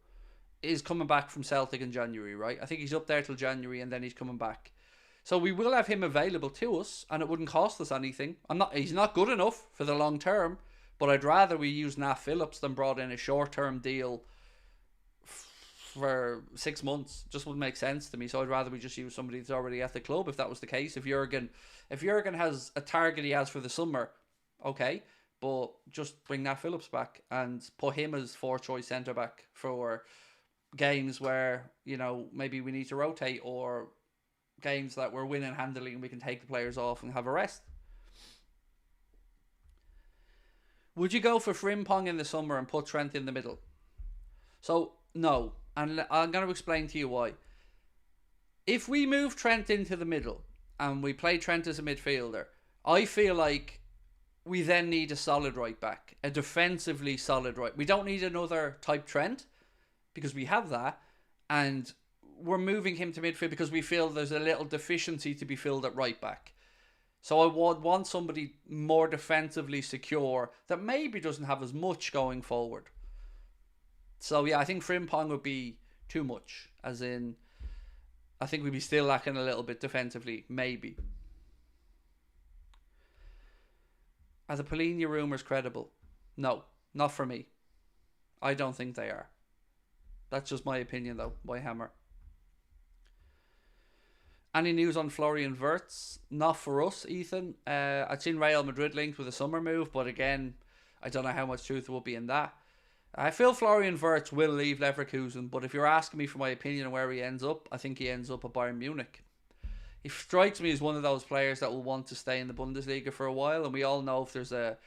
is coming back from Celtic in January, right? I think he's up there till January and then he's coming back. So we will have him available to us and it wouldn't cost us anything. He's not good enough for the long term, but I'd rather we use Nat Phillips than brought in a short-term deal for 6 months. Just wouldn't make sense to me. So I'd rather we just use somebody that's already at the club if that was the case. If Jurgen has a target he has for the summer, okay, but just bring Nat Phillips back and put him as fourth choice centre back for games where, maybe we need to rotate, or games that we're winning handily and we can take the players off and have a rest. Would you go for Frimpong in the summer and put Trent in the middle? So, no. And I'm going to explain to you why. If we move Trent into the middle and we play Trent as a midfielder, I feel like we then need a solid right back. A defensively solid right. We don't need another type Trent because we have that. And we're moving him to midfield because we feel there's a little deficiency to be filled at right back. So I would want somebody more defensively secure that maybe doesn't have as much going forward. So yeah, I think Frimpong would be too much. As in, I think we'd be still lacking a little bit defensively, maybe. Are the PALHINHA rumours credible? No, not for me. I don't think they are. That's just my opinion though, by Hammer. Any news on Florian Wirtz? Not for us, Ethan. I'd seen Real Madrid linked with a summer move, but again, I don't know how much truth will be in that. I feel Florian Wirtz will leave Leverkusen, but if you're asking me for my opinion on where he ends up, I think he ends up at Bayern Munich. He strikes me as one of those players that will want to stay in the Bundesliga for a while, and we all know if there's a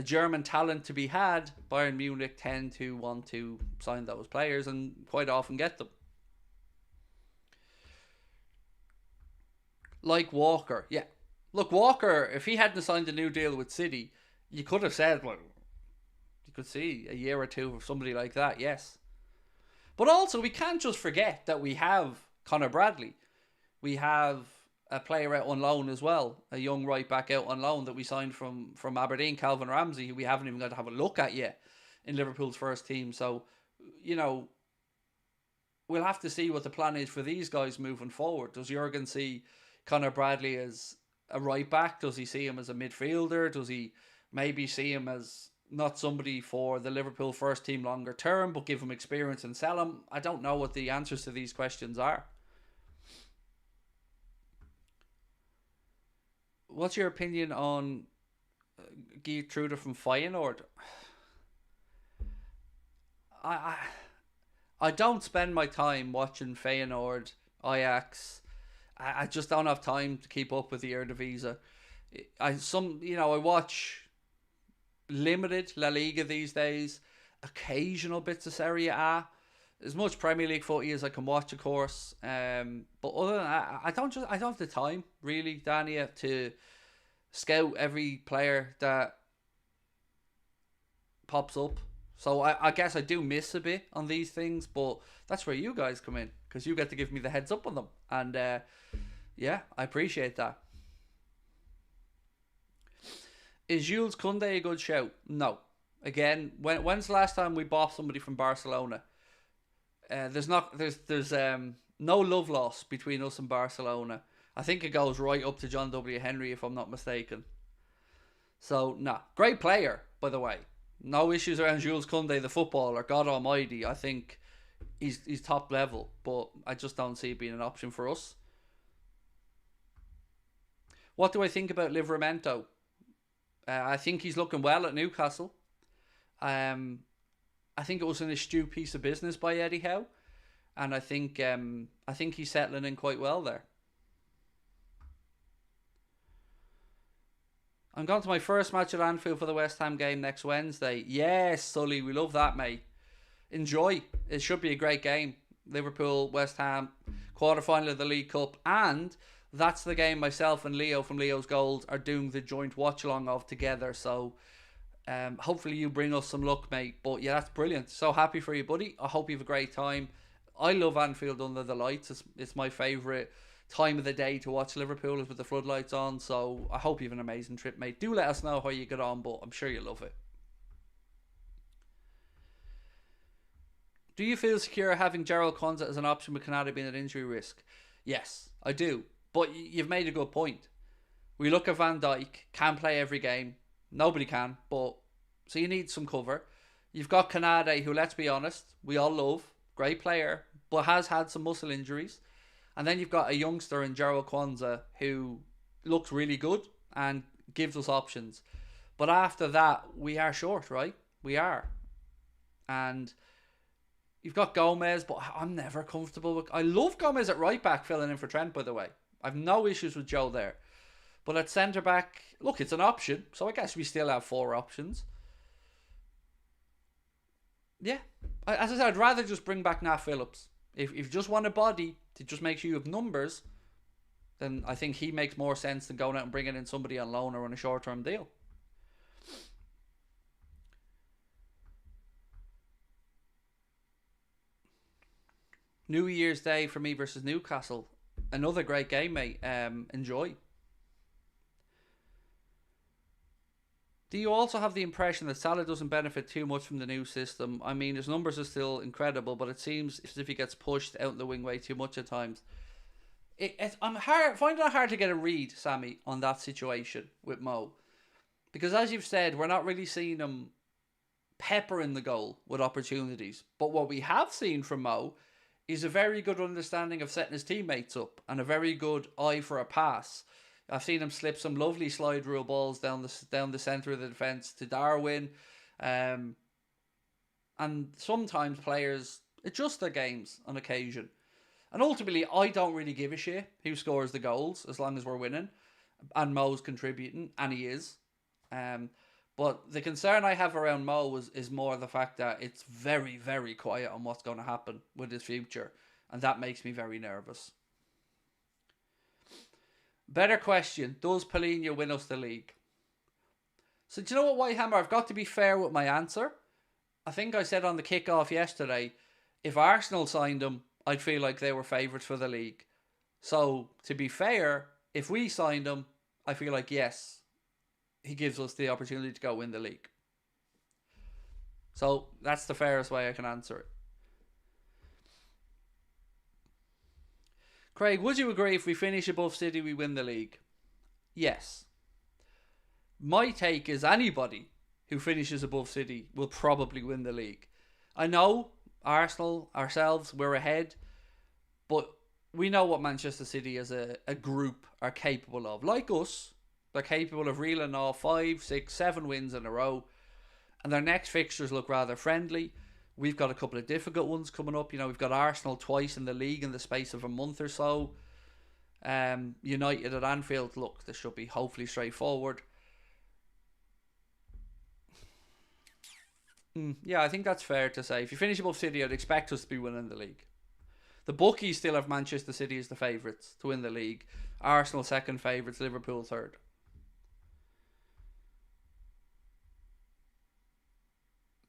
German talent to be had, Bayern Munich tend to want to sign those players and quite often get them. Like Walker, yeah. Look, Walker, if he hadn't signed a new deal with City, you could have said, well, you could see a year or two of somebody like that, yes. But also, we can't just forget that we have Connor Bradley. We have a player out on loan as well, a young right back out on loan that we signed from Aberdeen, Calvin Ramsey, who we haven't even got to have a look at yet in Liverpool's first team. So, we'll have to see what the plan is for these guys moving forward. Does Jurgen see Connor Bradley as a right back? Does he see him as a midfielder? Does he maybe see him as not somebody for the Liverpool first team longer term, but give him experience and sell him? I don't know what the answers to these questions are. What's your opinion on Geertruida from Feyenoord? I don't spend my time watching Feyenoord, Ajax. I just don't have time to keep up with the Eredivisie. I watch limited La Liga these days, occasional bits of Serie A, as much Premier League footy as I can watch, of course. But other than that, I don't have the time really, Dania, to scout every player that pops up. So I guess I do miss a bit on these things, but that's where you guys come in, because you get to give me the heads up on them. And yeah, I appreciate that. Is Jules Koundé a good shout? No. Again, when's the last time we bought somebody from Barcelona? There's no love lost between us and Barcelona. I think it goes right up to John W. Henry, if I'm not mistaken. So, nah. Great player, by the way. No issues around Jules Koundé, the footballer. God almighty. I think he's top level. But I just don't see it being an option for us. What do I think about Livramento? I think he's looking well at Newcastle. I think it was an astute piece of business by Eddie Howe. And I think he's settling in quite well there. I'm going to my first match at Anfield for the West Ham game next Wednesday. Yes, Sully, we love that, mate. Enjoy. It should be a great game. Liverpool, West Ham, quarter-final of the League Cup. And that's the game myself and Leo from Leo's Gold are doing the joint watch-along of together. So hopefully you bring us some luck, mate. But yeah, that's brilliant. So happy for you, buddy. I hope you have a great time. I love Anfield under the lights. It's my favourite time of the day to watch Liverpool is with the floodlights on. So I hope you have an amazing trip, mate. Do let us know how you get on, but I'm sure you'll love it. Do you feel secure having Jarrod Kwanzaa as an option with Canada being at injury risk? Yes, I do. But you've made a good point. We look at Van Dijk, can play every game. Nobody can, but so you need some cover. You've got Canada, who, let's be honest, we all love. Great player, but has had some muscle injuries. And then you've got a youngster in Jarrod Kwanzaa who looks really good and gives us options. But after that, we are short, right? We are. And you've got Gomez, but I'm never comfortable with... I love Gomez at right back filling in for Trent, by the way. I've no issues with Joe there. But at centre back, look, it's an option. So I guess we still have 4 options. Yeah. As I said, I'd rather just bring back Nat Phillips. If you just want a body to just make sure you have numbers, then I think he makes more sense than going out and bringing in somebody on loan or on a short-term deal. New Year's Day for me versus Newcastle. Another great game, mate. Enjoy. Do you also have the impression that Salah doesn't benefit too much from the new system? I mean, his numbers are still incredible, but it seems as if he gets pushed out in the wing way too much at times. I'm finding it hard to get a read, Sammy, on that situation with Mo. Because as you've said, we're not really seeing him peppering the goal with opportunities. But what we have seen from Mo is a very good understanding of setting his teammates up and a very good eye for a pass. I've seen him slip some lovely slide rule balls down the centre of the defence to Darwin. And sometimes players adjust their games on occasion. And ultimately, I don't really give a shit who scores the goals as long as we're winning. And Mo's contributing, and he is. But the concern I have around Mo is more the fact that it's very, very quiet on what's going to happen with his future. And that makes me very nervous. Better question. Does PALHINHA win us the league? So do you know what, Whitehammer? I've got to be fair with my answer. I think I said on the kickoff yesterday, if Arsenal signed him, I'd feel like they were favourites for the league. So to be fair, if we signed him, I feel like yes, he gives us the opportunity to go win the league. So that's the fairest way I can answer it. Craig, would you agree if we finish above City, we win the league? Yes. My take is anybody who finishes above City will probably win the league. I know Arsenal, ourselves, we're ahead, but we know what Manchester City as a group are capable of. Like us, they're capable of reeling off 5, 6, 7 wins in a row, and their next fixtures look rather friendly. We've got a couple of difficult ones coming up. You know, we've got Arsenal twice in the league in the space of a month or so. United at Anfield, look, this should be hopefully straightforward. Yeah, I think that's fair to say. If you finish above City, I'd expect us to be winning the league. The bookies still have Manchester City as the favourites to win the league. Arsenal second favourites, Liverpool third.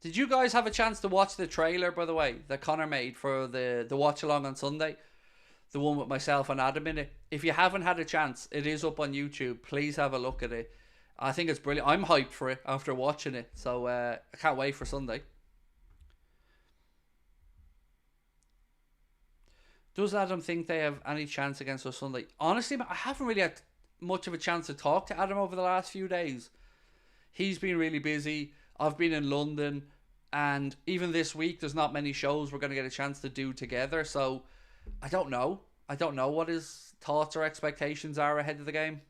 Did you guys have a chance to watch the trailer, by the way, that Connor made for the watch along on Sunday? The one with myself and Adam in it. If you haven't had a chance, it is up on YouTube. Please have a look at it. I think it's brilliant. I'm hyped for it after watching it. So I can't wait for Sunday. Does Adam think they have any chance against us Sunday? Honestly, I haven't really had much of a chance to talk to Adam over the last few days. He's been really busy. I've been in London. And even this week, there's not many shows we're going to get a chance to do together. So, I don't know. I don't know what his thoughts or expectations are ahead of the game.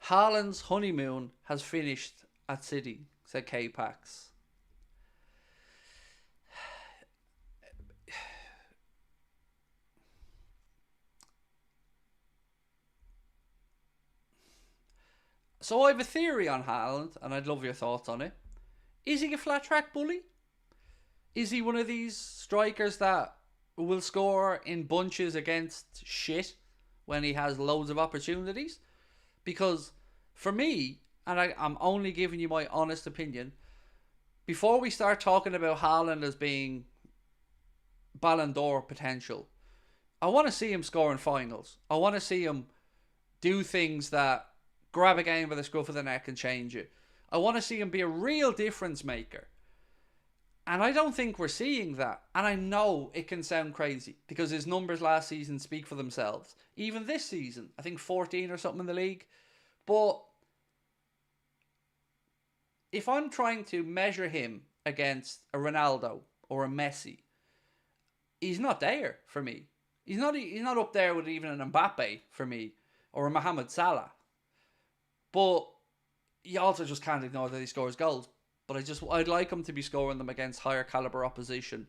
Haaland's honeymoon has finished at City, said K-Pax. So I have a theory on Haaland, and I'd love your thoughts on it. Is he a flat track bully? Is he one of these strikers that will score in bunches against shit when he has loads of opportunities? Because for me, and I'm only giving you my honest opinion, before we start talking about Haaland as being Ballon d'Or potential, I want to see him score in finals. I want to see him do things that grab a game by the scruff of the neck and change it. I want to see him be a real difference maker. And I don't think we're seeing that. And I know it can sound crazy because his numbers last season speak for themselves. Even this season, I think 14 or something in the league. But if I'm trying to measure him against a Ronaldo or a Messi, he's not there for me. He's not up there with even an Mbappe for me or a Mohamed Salah. But you also just can't ignore that he scores goals. But I'd like him to be scoring them against higher caliber opposition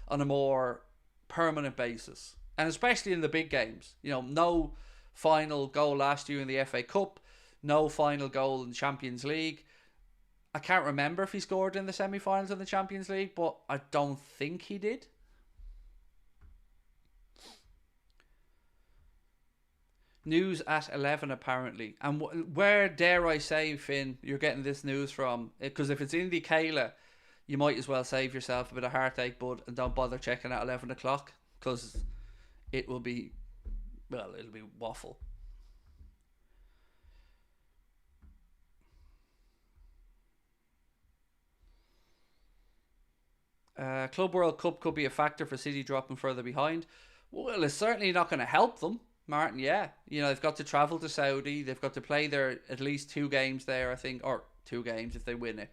on a more permanent basis. And especially in the big games. You know, no final goal last year in the FA Cup. No final goal in the Champions League. I can't remember if he scored in the semi-finals of the Champions League, but I don't think he did. News at 11 apparently. And where dare I say, Finn, you're getting this news from? Because if it's Indy Kayla, you might as well save yourself a bit of heartache, bud, and don't bother checking at 11 o'clock. Because it will be, well, it'll be waffle. Club World Cup could be a factor for City dropping further behind. Well, it's certainly not going to help them. Martin, yeah. You know, they've got to travel to Saudi. They've got to play their at least 2 games there, I think. Or 2 games if they win it.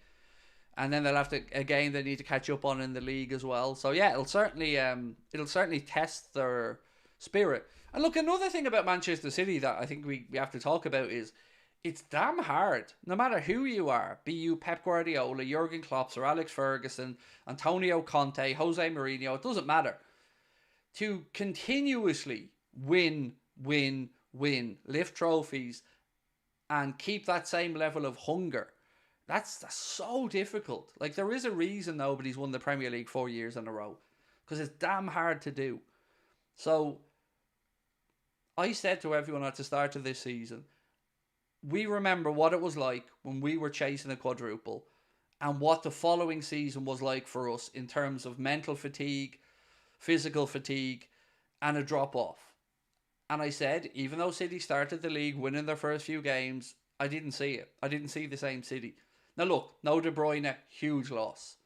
And then they'll have to a game they need to catch up on in the league as well. So, yeah, it'll certainly test their spirit. And look, another thing about Manchester City that I think we have to talk about is it's damn hard, no matter who you are, be you Pep Guardiola, Jurgen Klopp, or Alex Ferguson, Antonio Conte, Jose Mourinho, it doesn't matter, to continuously win, lift trophies, and keep that same level of hunger. That's so difficult. Like, there is a reason nobody's won the Premier League 4 years in a row, because it's damn hard to do. So, I said to everyone at the start of this season, we remember what it was like when we were chasing a quadruple and what the following season was like for us in terms of mental fatigue, physical fatigue, and a drop-off. And I said, even though City started the league winning their first few games, I didn't see it. I didn't see the same City. Now look, no De Bruyne, huge loss.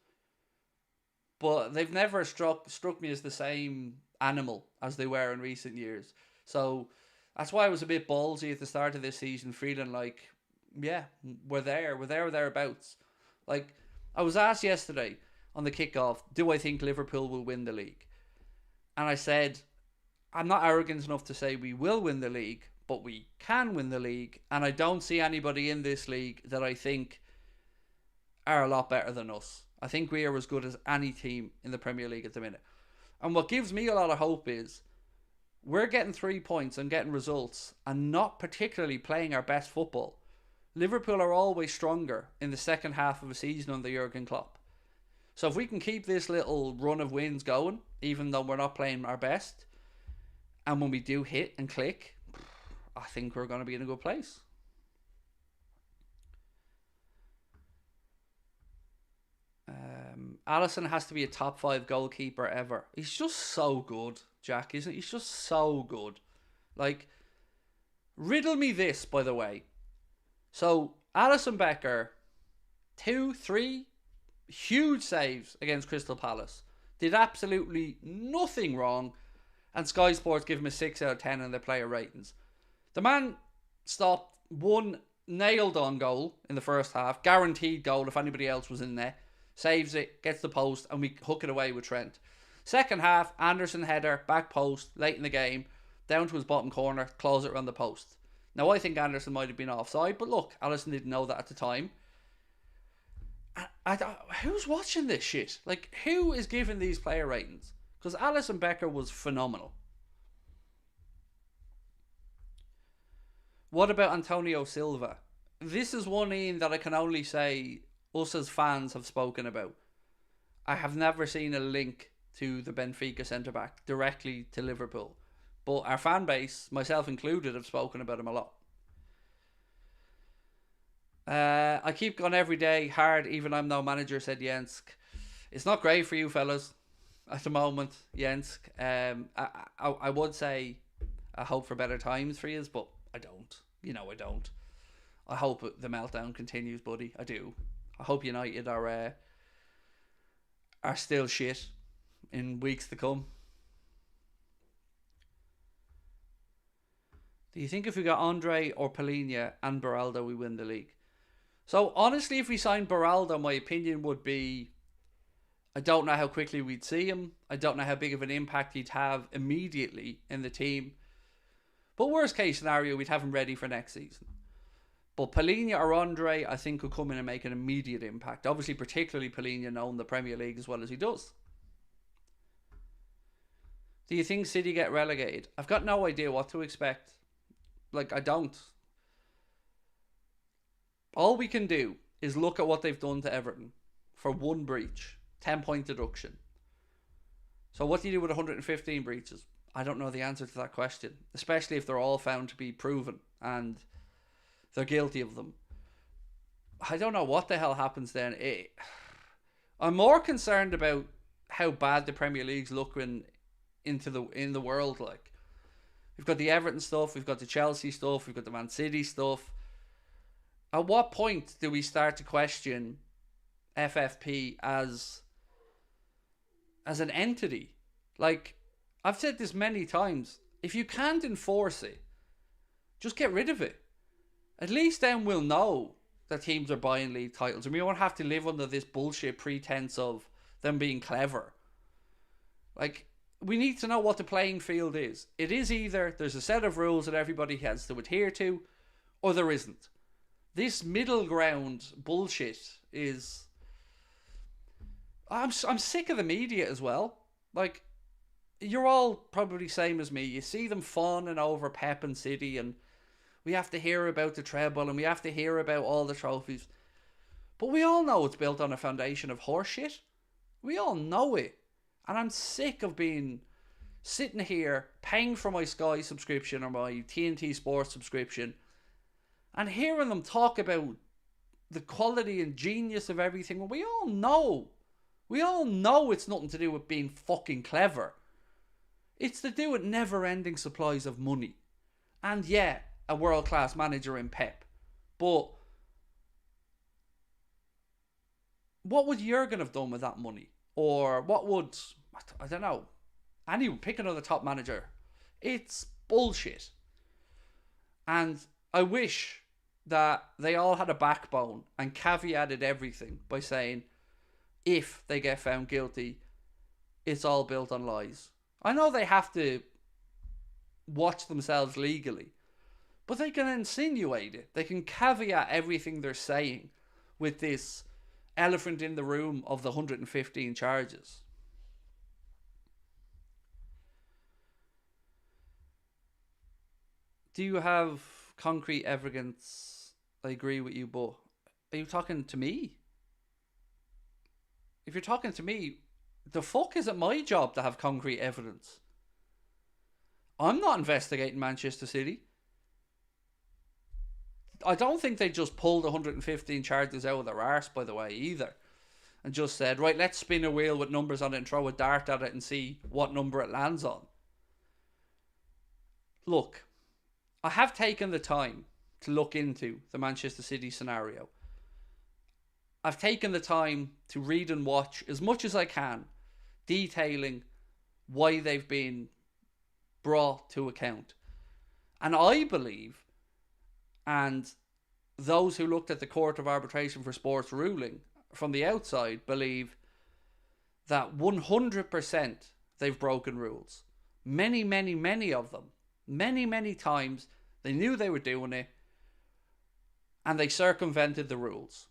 But they've never struck me as the same animal as they were in recent years. So that's why I was a bit ballsy at the start of this season, feeling like, yeah, we're there or thereabouts. Like, I was asked yesterday on the kickoff, do I think Liverpool will win the league? And I said, I'm not arrogant enough to say we will win the league, but we can win the league. And I don't see anybody in this league that I think are a lot better than us. I think we are as good as any team in the Premier League at the minute. And what gives me a lot of hope is we're getting 3 points and getting results and not particularly playing our best football. Liverpool are always stronger in the second half of a season under Jurgen Klopp. So if we can keep this little run of wins going, even though we're not playing our best, and when we do hit and click, I think we're going to be in a good place. Alisson has to be a top 5 goalkeeper ever. He's just so good, Jack, isn't he? He's just so good. Like, riddle me this, by the way. So, Alisson Becker, 2, 3 huge saves against Crystal Palace. Did absolutely nothing wrong. And Sky Sports give him a 6 out of 10 in their player ratings. The man stopped one nailed on goal in the first half. Guaranteed goal if anybody else was in there. Saves it, gets the post, and we hook it away with Trent. Second half, Anderson header, back post, late in the game, down to his bottom corner, close it around the post. Now, I think Anderson might have been offside, but look, Alisson didn't know that at the time. Who's watching this shit? Like, who is giving these player ratings? Because Alisson Becker was phenomenal. What about Antonio Silva? This is one, Ian, that I can only say us as fans have spoken about. I have never seen a link to the Benfica centre-back directly to Liverpool. But our fan base, myself included, have spoken about him a lot. I keep going every day hard, even I'm no manager, said Jensk. It's not great for you fellas at the moment, Jensk. I would say I hope for better times for you, but I don't. I don't. I hope the meltdown continues, buddy. I do. I hope United are still shit in weeks to come. Do you think if we got Andre or PALHINHA and Beraldo, we win the league? So, honestly, if we signed Beraldo, my opinion would be, I don't know how quickly we'd see him. I don't know how big of an impact he'd have immediately in the team. But worst case scenario, we'd have him ready for next season. But PALHINHA or Andre, I think, could come in and make an immediate impact. Obviously, particularly PALHINHA knowing the Premier League as well as he does. Do you think City get relegated? I've got no idea what to expect. I don't. All we can do is look at what they've done to Everton for one breach. 10-point deduction. So what do you do with 115 breaches? I don't know the answer to that question. Especially if they're all found to be proven and they're guilty of them. I don't know what the hell happens then. I'm more concerned about how bad the Premier League's looking in the world. We've got the Everton stuff, we've got the Chelsea stuff, we've got the Man City stuff. At what point do we start to question FFP as an entity? I've said this many times. If you can't enforce it, just get rid of it. At least then we'll know that teams are buying league titles, and we won't have to live under this bullshit pretense of them being clever. We need to know what the playing field is. It is either there's a set of rules that everybody has to adhere to, or there isn't. This middle ground bullshit is... I'm sick of the media as well. You're all probably same as me. You see them fawning over Pep and City, and we have to hear about the treble, and we have to hear about all the trophies. But we all know it's built on a foundation of horseshit. We all know it. And I'm sick of sitting here, paying for my Sky subscription or my TNT Sports subscription, and hearing them talk about the quality and genius of everything. Well, we all know it's nothing to do with being fucking clever. It's to do with never-ending supplies of money. And yeah, a world-class manager in Pep. But what would Jurgen have done with that money? Or what would, I don't know, anyone, pick another top manager. It's bullshit. And I wish that they all had a backbone and caveated everything by saying, if they get found guilty, it's all built on lies. I know they have to watch themselves legally, but they can insinuate it. They can caveat everything they're saying with this elephant in the room of the 115 charges. Do you have concrete evidence? I agree with you, but are you talking to me? If you're talking to me, the fuck is it my job to have concrete evidence? I'm not investigating Manchester City. I don't think they just pulled 115 charges out of their arse, by the way, either. And just said, right, let's spin a wheel with numbers on it and throw a dart at it and see what number it lands on. Look, I have taken the time to look into the Manchester City scenario. I've taken the time to read and watch as much as I can, detailing why they've been brought to account. And I believe, and those who looked at the Court of Arbitration for Sports ruling from the outside believe, that 100% they've broken rules. Many, many, many of them. Many, many times they knew they were doing it and they circumvented the rules.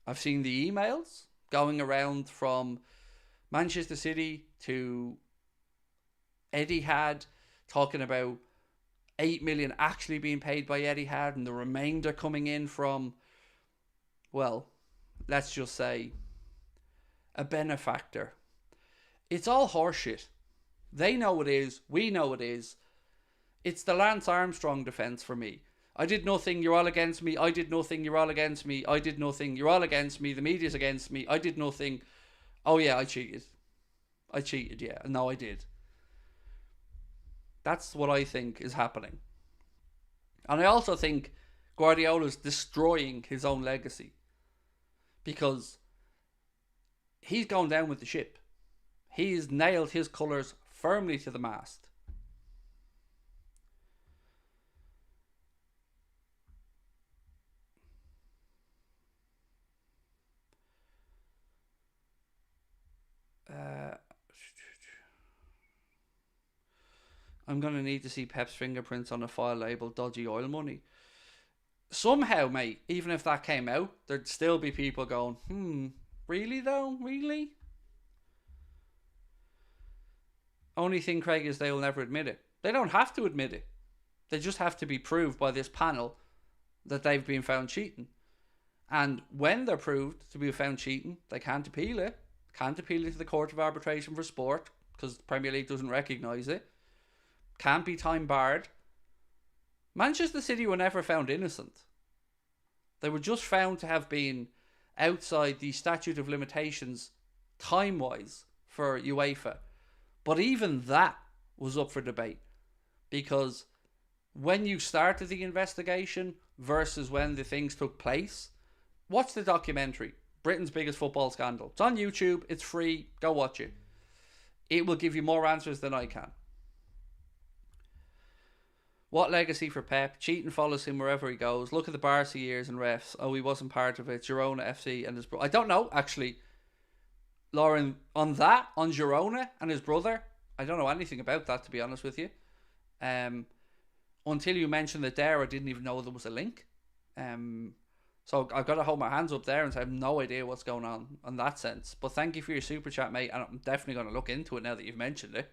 I've seen the emails going around from Manchester City to Etihad talking about 8 million actually being paid by Etihad and the remainder coming in from, well, let's just say, a benefactor. It's all horseshit. They know it is. We know it is. It's the Lance Armstrong defence for me. I did nothing, you're all against me. I did nothing, you're all against me. I did nothing, you're all against me. The media's against me. I did nothing. Oh yeah, I cheated. I cheated, yeah. No, I did. That's what I think is happening. And I also think Guardiola's destroying his own legacy. Because he's gone down with the ship. He's nailed his colours firmly to the mast. I'm going to need to see Pep's fingerprints on a file labelled dodgy oil money. Somehow, mate, even if that came out, there'd still be people going, really though? Really? Only thing, Craig, is they will never admit it. They don't have to admit it. They just have to be proved by this panel that they've been found cheating. And when they're proved to be found cheating, they can't appeal it. Can't appeal it to the Court of Arbitration for Sport because the Premier League doesn't recognise it. Can't be time barred. Manchester City were never found innocent. They were just found to have been outside the statute of limitations time-wise for UEFA. But even that was up for debate. Because when you started the investigation versus when the things took place, watch the documentary, Britain's Biggest Football Scandal. It's on YouTube, it's free, go watch it. It will give you more answers than I can. What legacy for Pep? Cheating follows him wherever he goes. Look at the Barca years and refs. Oh, he wasn't part of it. Girona FC and his brother. I don't know, actually. Lauren, on that, on Girona and his brother, I don't know anything about that, to be honest with you. Until you mentioned it there, I didn't even know there was a link. So I've got to hold my hands up there and say I have no idea what's going on in that sense. But thank you for your super chat, mate. And I'm definitely going to look into it now that you've mentioned it.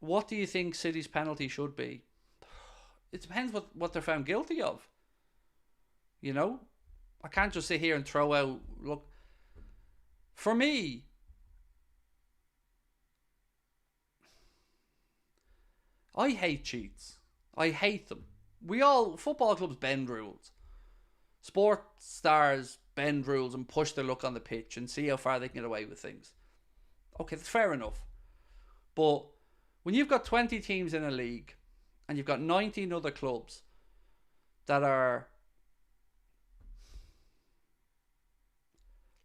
What do you think City's penalty should be? It depends what they're found guilty of. You know? I can't just sit here and throw out... Look, for me... I hate cheats. I hate them. Football clubs bend rules. Sports stars bend rules and push their luck on the pitch and see how far they can get away with things. Okay, that's fair enough. But when you've got 20 teams in a league and you've got 19 other clubs that are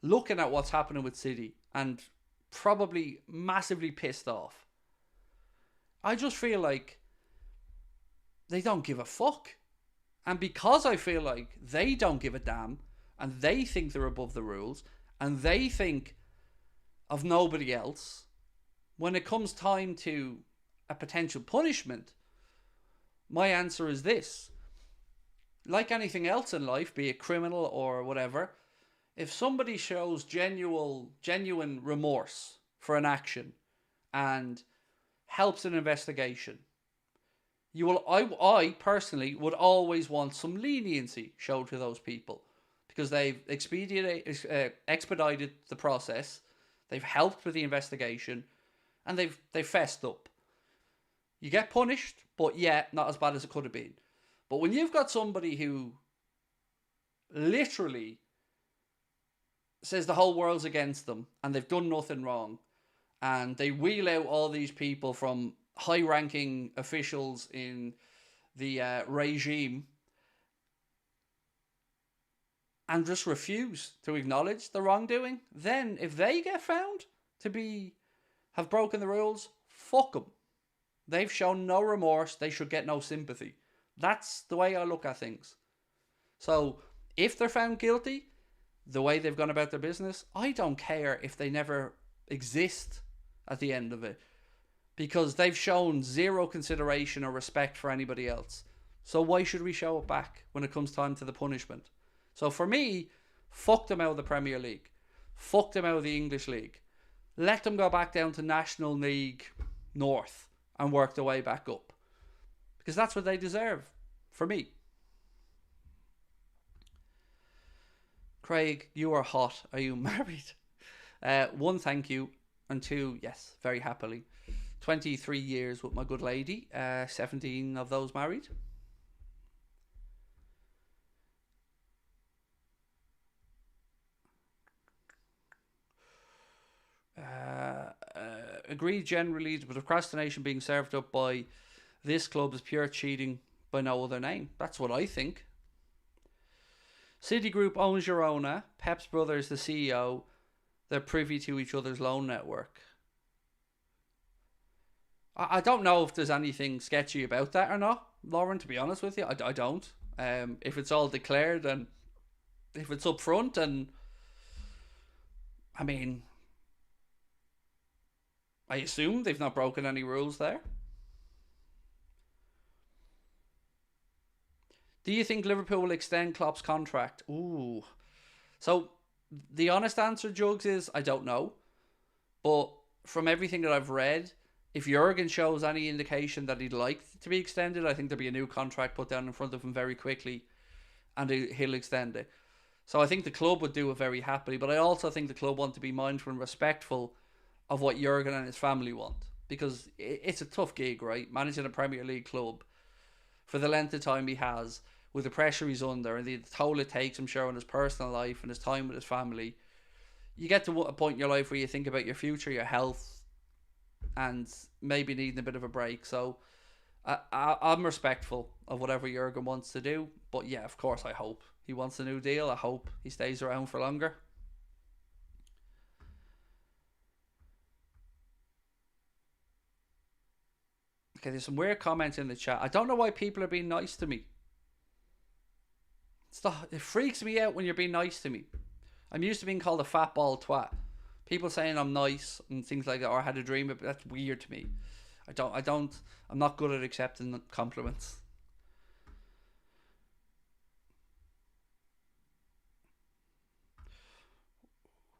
looking at what's happening with City and probably massively pissed off, I just feel like they don't give a fuck. And because I feel like they don't give a damn and they think they're above the rules and they think of nobody else, when it comes time to a potential punishment, my answer is this. Like anything else in life, be it criminal or whatever, if somebody shows genuine remorse for an action and helps an investigation, I personally would always want some leniency shown to those people because they've expedited the process, they've helped with the investigation, and they've fessed up. You get punished, but yeah, not as bad as it could have been. But when you've got somebody who literally says the whole world's against them and they've done nothing wrong, and they wheel out all these people from high-ranking officials in the regime and just refuse to acknowledge the wrongdoing, then if they get found to have broken the rules, fuck them. They've shown no remorse. They should get no sympathy. That's the way I look at things. So if they're found guilty, the way they've gone about their business, I don't care if they never exist at the end of it, because they've shown zero consideration or respect for anybody else. So why should we show it back when it comes time to the punishment? So for me, fuck them out of the Premier League. Fuck them out of the English League. Let them go back down to National League North and work their way back up, because that's what they deserve, for me. Craig, you are hot. Are you married? 1, thank you. And 2, yes, very happily. 23 years with my good lady. 17 of those married. Agreed generally, but procrastination being served up by this club is pure cheating by no other name. That's what I think. Citigroup owns Girona. Pep's brother is the CEO. They're privy to each other's loan network. I don't know if there's anything sketchy about that or not, Lauren, to be honest with you. I don't. If it's all declared and if it's up front, and I mean, I assume they've not broken any rules there. Do you think Liverpool will extend Klopp's contract? Ooh. So, the honest answer, Jugs, is I don't know. But from everything that I've read, if Jurgen shows any indication that he'd like to be extended, I think there'll be a new contract put down in front of him very quickly, and he'll extend it. So I think the club would do it very happily, but I also think the club want to be mindful and respectful of what Jurgen and his family want, because it's a tough gig, right? Managing a Premier League club for the length of time he has, with the pressure he's under and the toll it takes, I'm sure, on his personal life and his time with his family. You get to a point in your life where you think about your future, your health, and maybe needing a bit of a break. So I'm respectful of whatever Jurgen wants to do, but yeah, of course, I hope he wants a new deal. I hope he stays around for longer. Okay, there's some weird comments in the chat. I don't know why people are being nice to me. It freaks me out when you're being nice to me. I'm used to being called a fat ball twat. People saying I'm nice and things like that, or I had a dream, but that's weird to me. I'm not good at accepting compliments.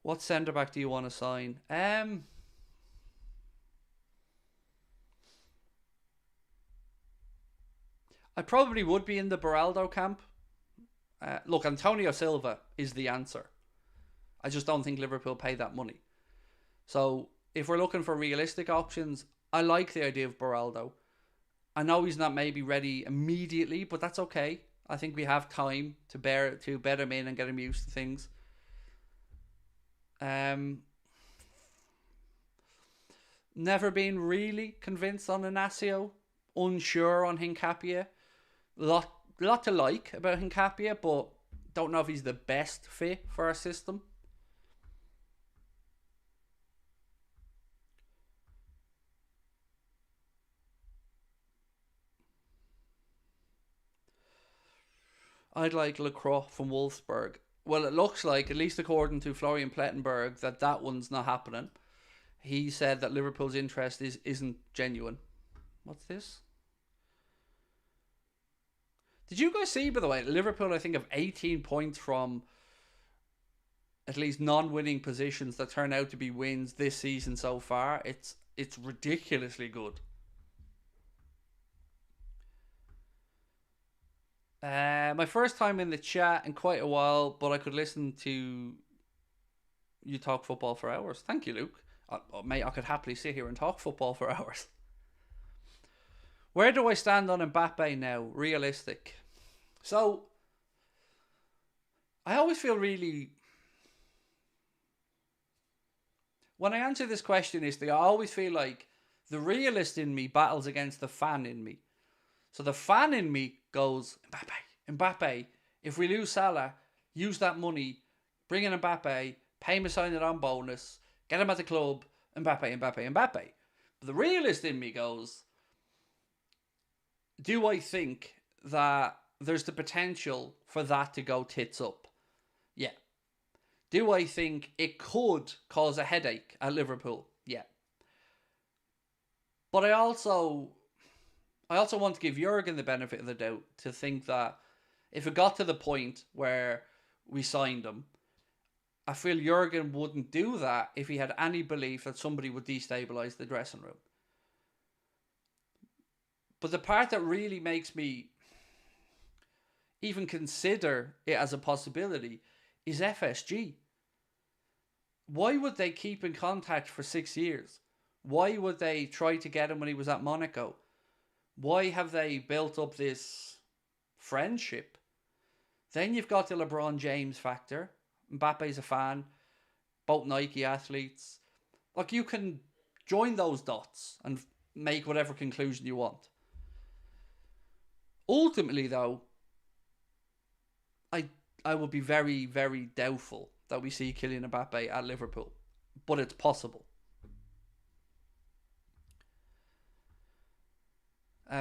What centre back do you want to sign? I probably would be in the Beraldo camp. Look, Antonio Silva is the answer. I just don't think Liverpool pay that money. So if we're looking for realistic options, I like the idea of Beraldo. I know he's not maybe ready immediately, but that's okay. I think we have time to bed him in and get him used to things. Never been really convinced on Inacio. Unsure on Hincapie. Lot to like about Hincapie, but don't know if he's the best fit for our system. I'd like Lacroix from Wolfsburg. Well, it looks like, at least according to Florian Plettenberg, that one's not happening. He said that Liverpool's interest isn't genuine. What's this? Did you guys see, by the way, Liverpool, I think, have 18 points from at least non-winning positions that turn out to be wins this season so far? It's ridiculously good. My first time in the chat in quite a while, but I could listen to you talk football for hours. Thank you, Luke. Mate, I could happily sit here and talk football for hours. Where do I stand on Mbappe now? Realistic. So, I always feel really... When I answer this question, I always feel like the realist in me battles against the fan in me. So the fan in me goes, Mbappe. If we lose Salah, use that money, bring in Mbappe, pay him a signing on bonus, get him at the club, Mbappe. But the realist in me goes, do I think that there's the potential for that to go tits up? Yeah. Do I think it could cause a headache at Liverpool? Yeah. But I also want to give Jurgen the benefit of the doubt to think that if it got to the point where we signed him, I feel Jurgen wouldn't do that if he had any belief that somebody would destabilise the dressing room. But the part that really makes me even consider it as a possibility is FSG. Why would they keep in contact for 6 years? Why would they try to get him when he was at Monaco? Why have they built up this friendship? Then you've got the LeBron James factor. Mbappe's a fan. Both Nike athletes. Like, you can join those dots and make whatever conclusion you want. Ultimately, though, I would be very, very doubtful that we see Kylian Mbappe at Liverpool. But it's possible.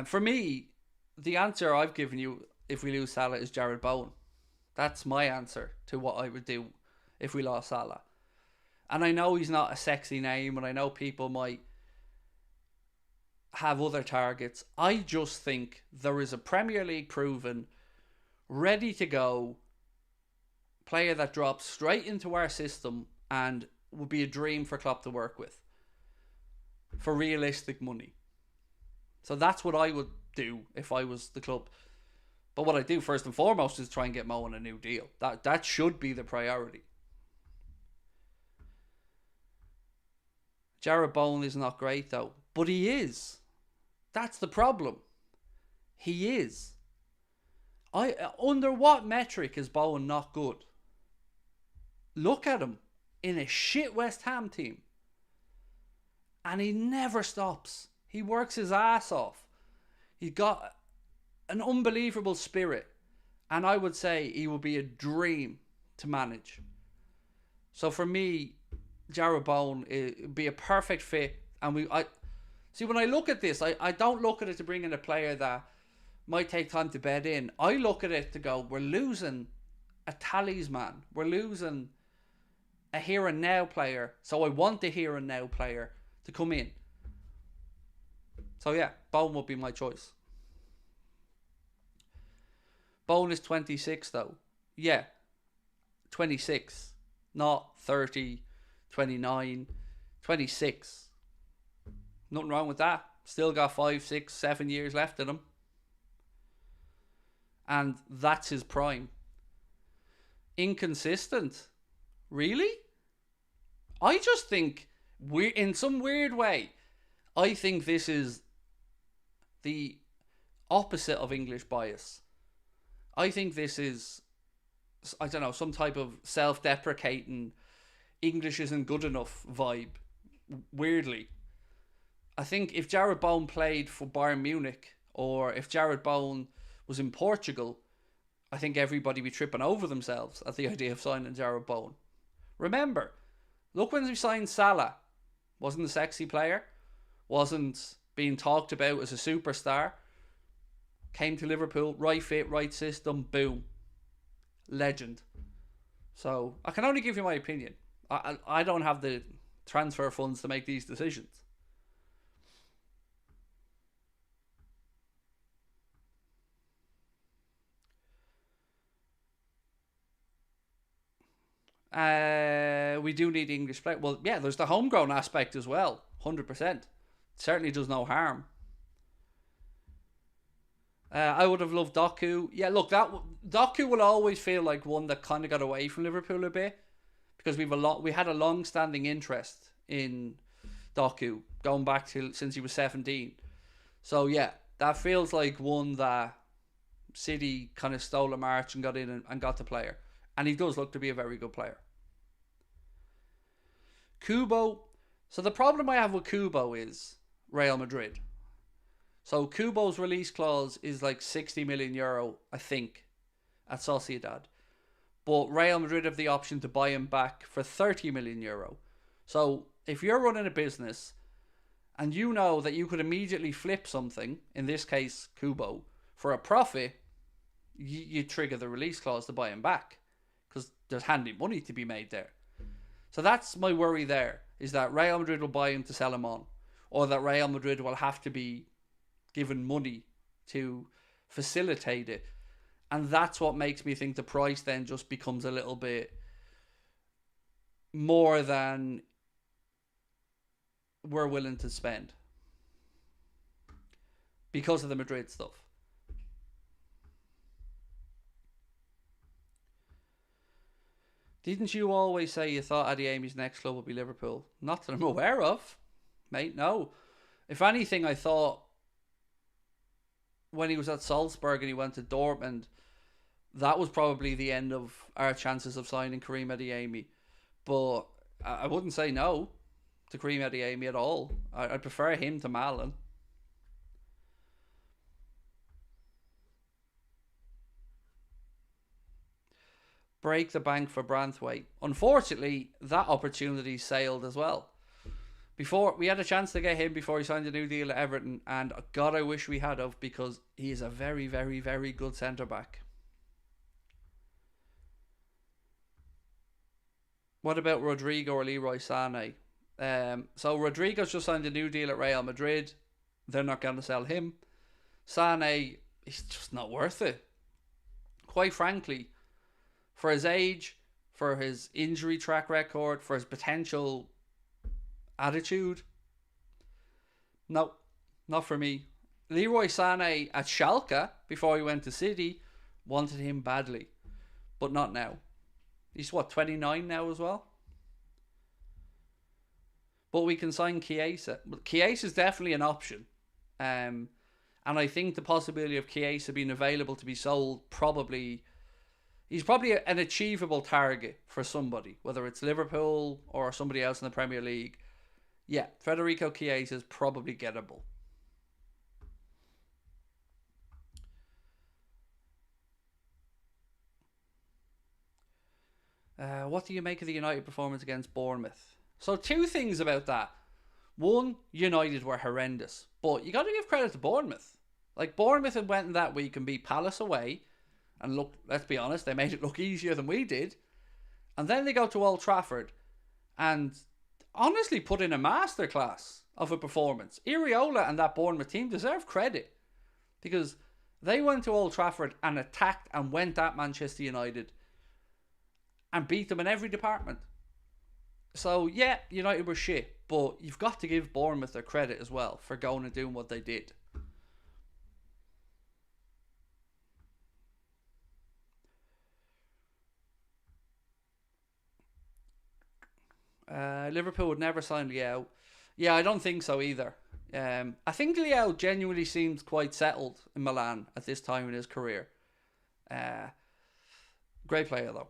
For me, the answer I've given you if we lose Salah is Jarrod Bowen. That's my answer to what I would do if we lost Salah. And I know he's not a sexy name, and I know people might have other targets. I just think there is a Premier League proven, ready to go player that drops straight into our system and would be a dream for Klopp to work with for realistic money. So that's what I would do if I was the club. But what I do first and foremost is try and get Mo on a new deal. That should be the priority. Jarrod Bowen is not great though, but he is. That's the problem. He is. Under what metric is Bowen not good? Look at him in a shit West Ham team. And he never stops. He works his ass off. He's got an unbelievable spirit. And I would say he would be a dream to manage. So for me, Jarrod Bowen would be a perfect fit. And when I look at this, I don't look at it to bring in a player that might take time to bed in. I look at it to go, we're losing a talisman. We're losing a here and now player. So I want the here and now player to come in. So yeah, Bowen would be my choice. Bowen is 26 though. Yeah, 26. Not 30, 29, 26. Nothing wrong with that. Still got 5, 6, 7 years left in him. And that's his prime. Inconsistent. Really? I just think, in some weird way, I think this is the opposite of English bias. I think this is, I don't know, some type of self-deprecating English isn't good enough vibe. Weirdly. I think if Jarrod Bowen played for Bayern Munich, or if Jarrod Bowen was in Portugal, I think everybody would be tripping over themselves at the idea of signing Jarrod Bowen. Remember, look when we signed Salah. Wasn't a sexy player. Wasn't being talked about as a superstar. Came to Liverpool, right fit, right system, boom. Legend. So, I can only give you my opinion. I don't have the transfer funds to make these decisions. We do need English play. Well, yeah, there's the homegrown aspect as well. 100%. Certainly does no harm. I would have loved Doku. Yeah, look, Doku will always feel like one that kind of got away from Liverpool a bit, because we had a long-standing interest in Doku going back to since he was 17. So yeah, that feels like one that City kind of stole a march and got in and got the player. And he does look to be a very good player. Kubo. So the problem I have with Kubo is Real Madrid. So Kubo's release clause is like €60 million, I think, at Sociedad. but Real Madrid have the option to buy him back for 30 million euro. So if you're running a business and you know that you could immediately flip something, in this case Kubo, for a profit, you trigger the release clause to buy him back because there's handy money to be made there. So that's my worry there, is that Real Madrid will buy him to sell him on, or that Real Madrid will have to be given money to facilitate it. And that's what makes me think the price then just becomes a little bit more than we're willing to spend because of the Madrid stuff. Didn't you always say you thought Adeyemi's next club would be Liverpool? Not that I'm aware of, mate, no. If anything, I thought when he was at Salzburg and he went to Dortmund, that was probably the end of our chances of signing Karim Adeyemi. But I wouldn't say no to Karim Adeyemi at all. I'd prefer him to Malin. Break the bank for Branthwaite. Unfortunately, that opportunity sailed as well. Before we had a chance to get him before he signed a new deal at Everton, and God, I wish we had of, because he is a very, very, very good centre back. What about Rodrigo or Leroy Sané? So Rodrigo's just signed a new deal at Real Madrid. They're not going to sell him. Sané, he's just not worth it. Quite frankly, for his age, for his injury track record, for his potential attitude, no, not for me. Leroy Sané at Schalke, before he went to City, wanted him badly, but not now. He's 29 now as well? But we can sign Chiesa. Chiesa is definitely an option. And I think the possibility of Chiesa being available to be sold he's probably an achievable target for somebody, whether it's Liverpool or somebody else in the Premier League. Yeah, Federico Chiesa is probably gettable. What do you make of the United performance against Bournemouth? So 2 things about that. One, United were horrendous, but you got to give credit to Bournemouth. Like, Bournemouth had went in that week and beat Palace away, and look, let's be honest, they made it look easier than we did. And then they go to Old Trafford and honestly put in a masterclass of a performance. Iriola and that Bournemouth team deserve credit, because they went to Old Trafford and attacked and went at Manchester United and beat them in every department. So yeah, United were shit, but you've got to give Bournemouth their credit as well for going and doing what they did. Liverpool would never sign Leao. Yeah, I don't think so either. I think Leao genuinely seems quite settled in Milan at this time in his career. Great player though.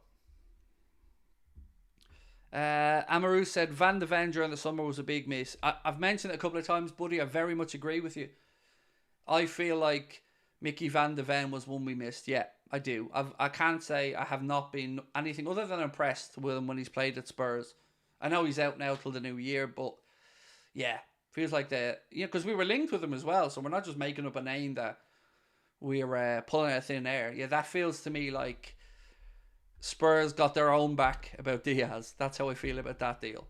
Amaru said Van de Ven during the summer was a big miss. I've mentioned it a couple of times, buddy. I very much agree with you. I feel like Mickey Van de Ven was one we missed. Yeah, I do. I can't say I have not been anything other than impressed with him when he's played at Spurs. I know he's out now till the new year, but yeah, feels like because we were linked with him as well, so we're not just making up a name that we're pulling out of thin air. Yeah, that feels to me like Spurs got their own back about Diaz. That's how I feel about that deal.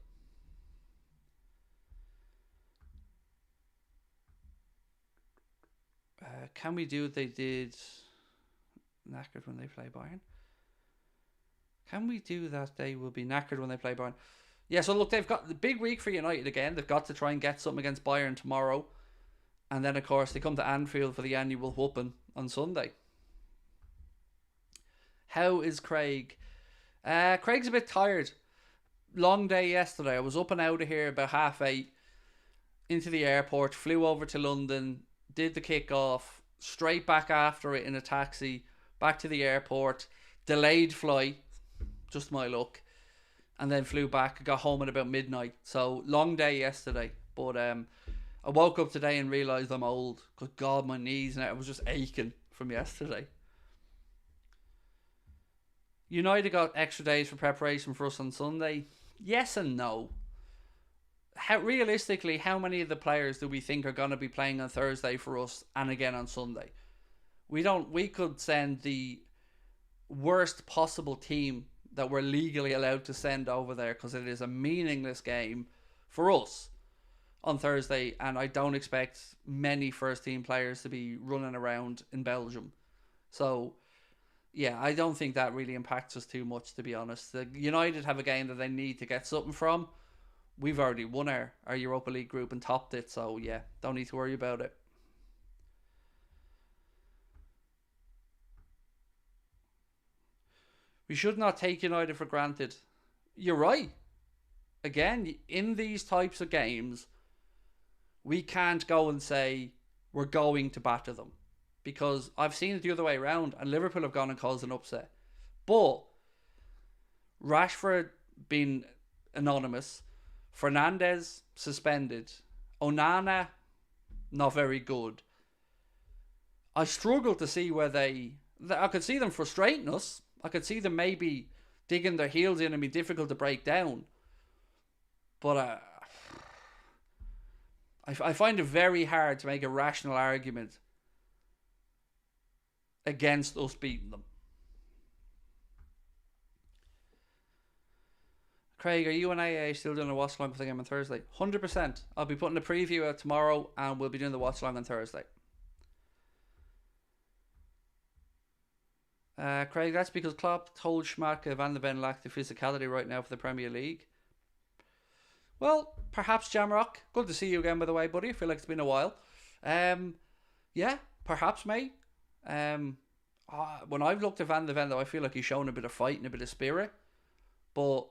Can we do what they did knackered when they play Bayern? Can we do that they will be knackered when they play Bayern? Yeah, so look, they've got the big week for United again. They've got to try and get something against Bayern tomorrow. And then, of course, they come to Anfield for the annual whooping on Sunday. How is Craig? Craig's a bit tired. Long day yesterday. I was up and out of here about 8:30. Into the airport. Flew over to London. Did the kick-off. Straight back after it in a taxi. Back to the airport. Delayed flight. Just my luck. And then flew back. Got home at about midnight. So, long day yesterday. But I woke up today and realised I'm old. Good God, my knees. And I was just aching from yesterday. United got extra days for preparation for us on Sunday. Yes and no. Realistically, how many of the players do we think are going to be playing on Thursday for us and again on Sunday? We could send the worst possible team that we're legally allowed to send over there because it is a meaningless game for us on Thursday, and I don't expect many first team players to be running around in Belgium. So yeah, I don't think that really impacts us too much, to be honest. The United have a game that they need to get something from. We've already won our Europa League group and topped it, so yeah, don't need to worry about it. We should not take United for granted. You're right. Again, in these types of games, we can't go and say we're going to batter them, because I've seen it the other way around and Liverpool have gone and caused an upset. But Rashford being anonymous, Fernandes suspended, Onana not very good. I struggle to see where I could see them frustrating us. I could see them maybe digging their heels in and be difficult to break down. But I find it very hard to make a rational argument against us beating them. Craig, are you and AA still doing a watch along for the game on Thursday? 100%. I'll be putting a preview out tomorrow and we'll be doing the watch along on Thursday. Craig, that's because Klopp told Schmake Van de Ven lacked the physicality right now for the Premier League. Well, perhaps Jamrock. Good to see you again, by the way, buddy. I feel like it's been a while. Yeah, perhaps, mate. When I've looked at Van de Ven, though, I feel like he's shown a bit of fight and a bit of spirit. But,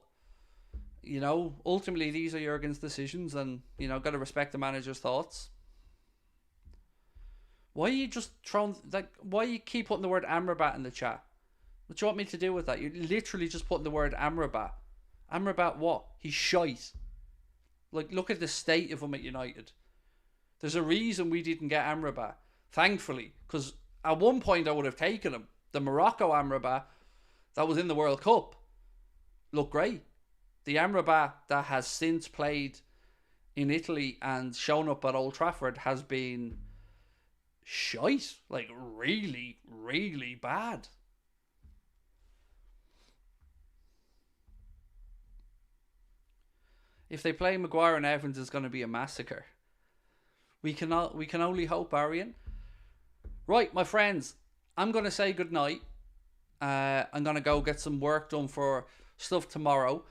you know, ultimately these are Jurgen's decisions and, you know, got to respect the manager's thoughts. Why are you just why you keep putting the word Amrabat in the chat? What do you want me to do with that? You're literally just putting the word Amrabat. Amrabat what? He's shite. Like, look at the state of him at United. There's a reason we didn't get Amrabat. Thankfully. Because at one point I would have taken him. The Morocco Amrabat that was in the World Cup looked great. The Amrabat that has since played in Italy and shown up at Old Trafford has been shite. Like, really, really bad. If they play Maguire and Evans, it's going to be a massacre. We can only hope, Arian. Right, my friends, I'm going to say goodnight. I'm going to go get some work done for stuff tomorrow.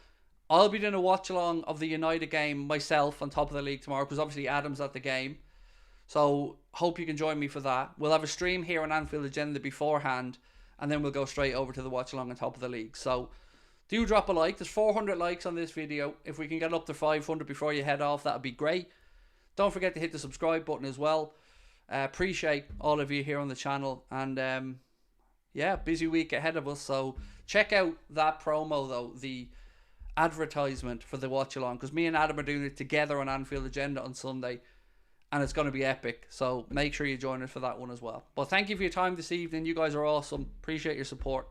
I'll be doing a watch along of the United game myself on top of the league tomorrow, because obviously Adam's at the game. So hope you can join me for that. We'll have a stream here on Anfield Agenda beforehand, and then we'll go straight over to the watch along on top of the league. So do drop a like. There's 400 likes on this video. If we can get up to 500 before you head off, that would be great. Don't forget to hit the subscribe button as well. Appreciate all of you here on the channel. And yeah, busy week ahead of us. So check out that promo, though, the advertisement for the watch along, because me and Adam are doing it together on Anfield Agenda on Sunday. And it's going to be epic. So make sure you join us for that one as well. But thank you for your time this evening. You guys are awesome. Appreciate your support.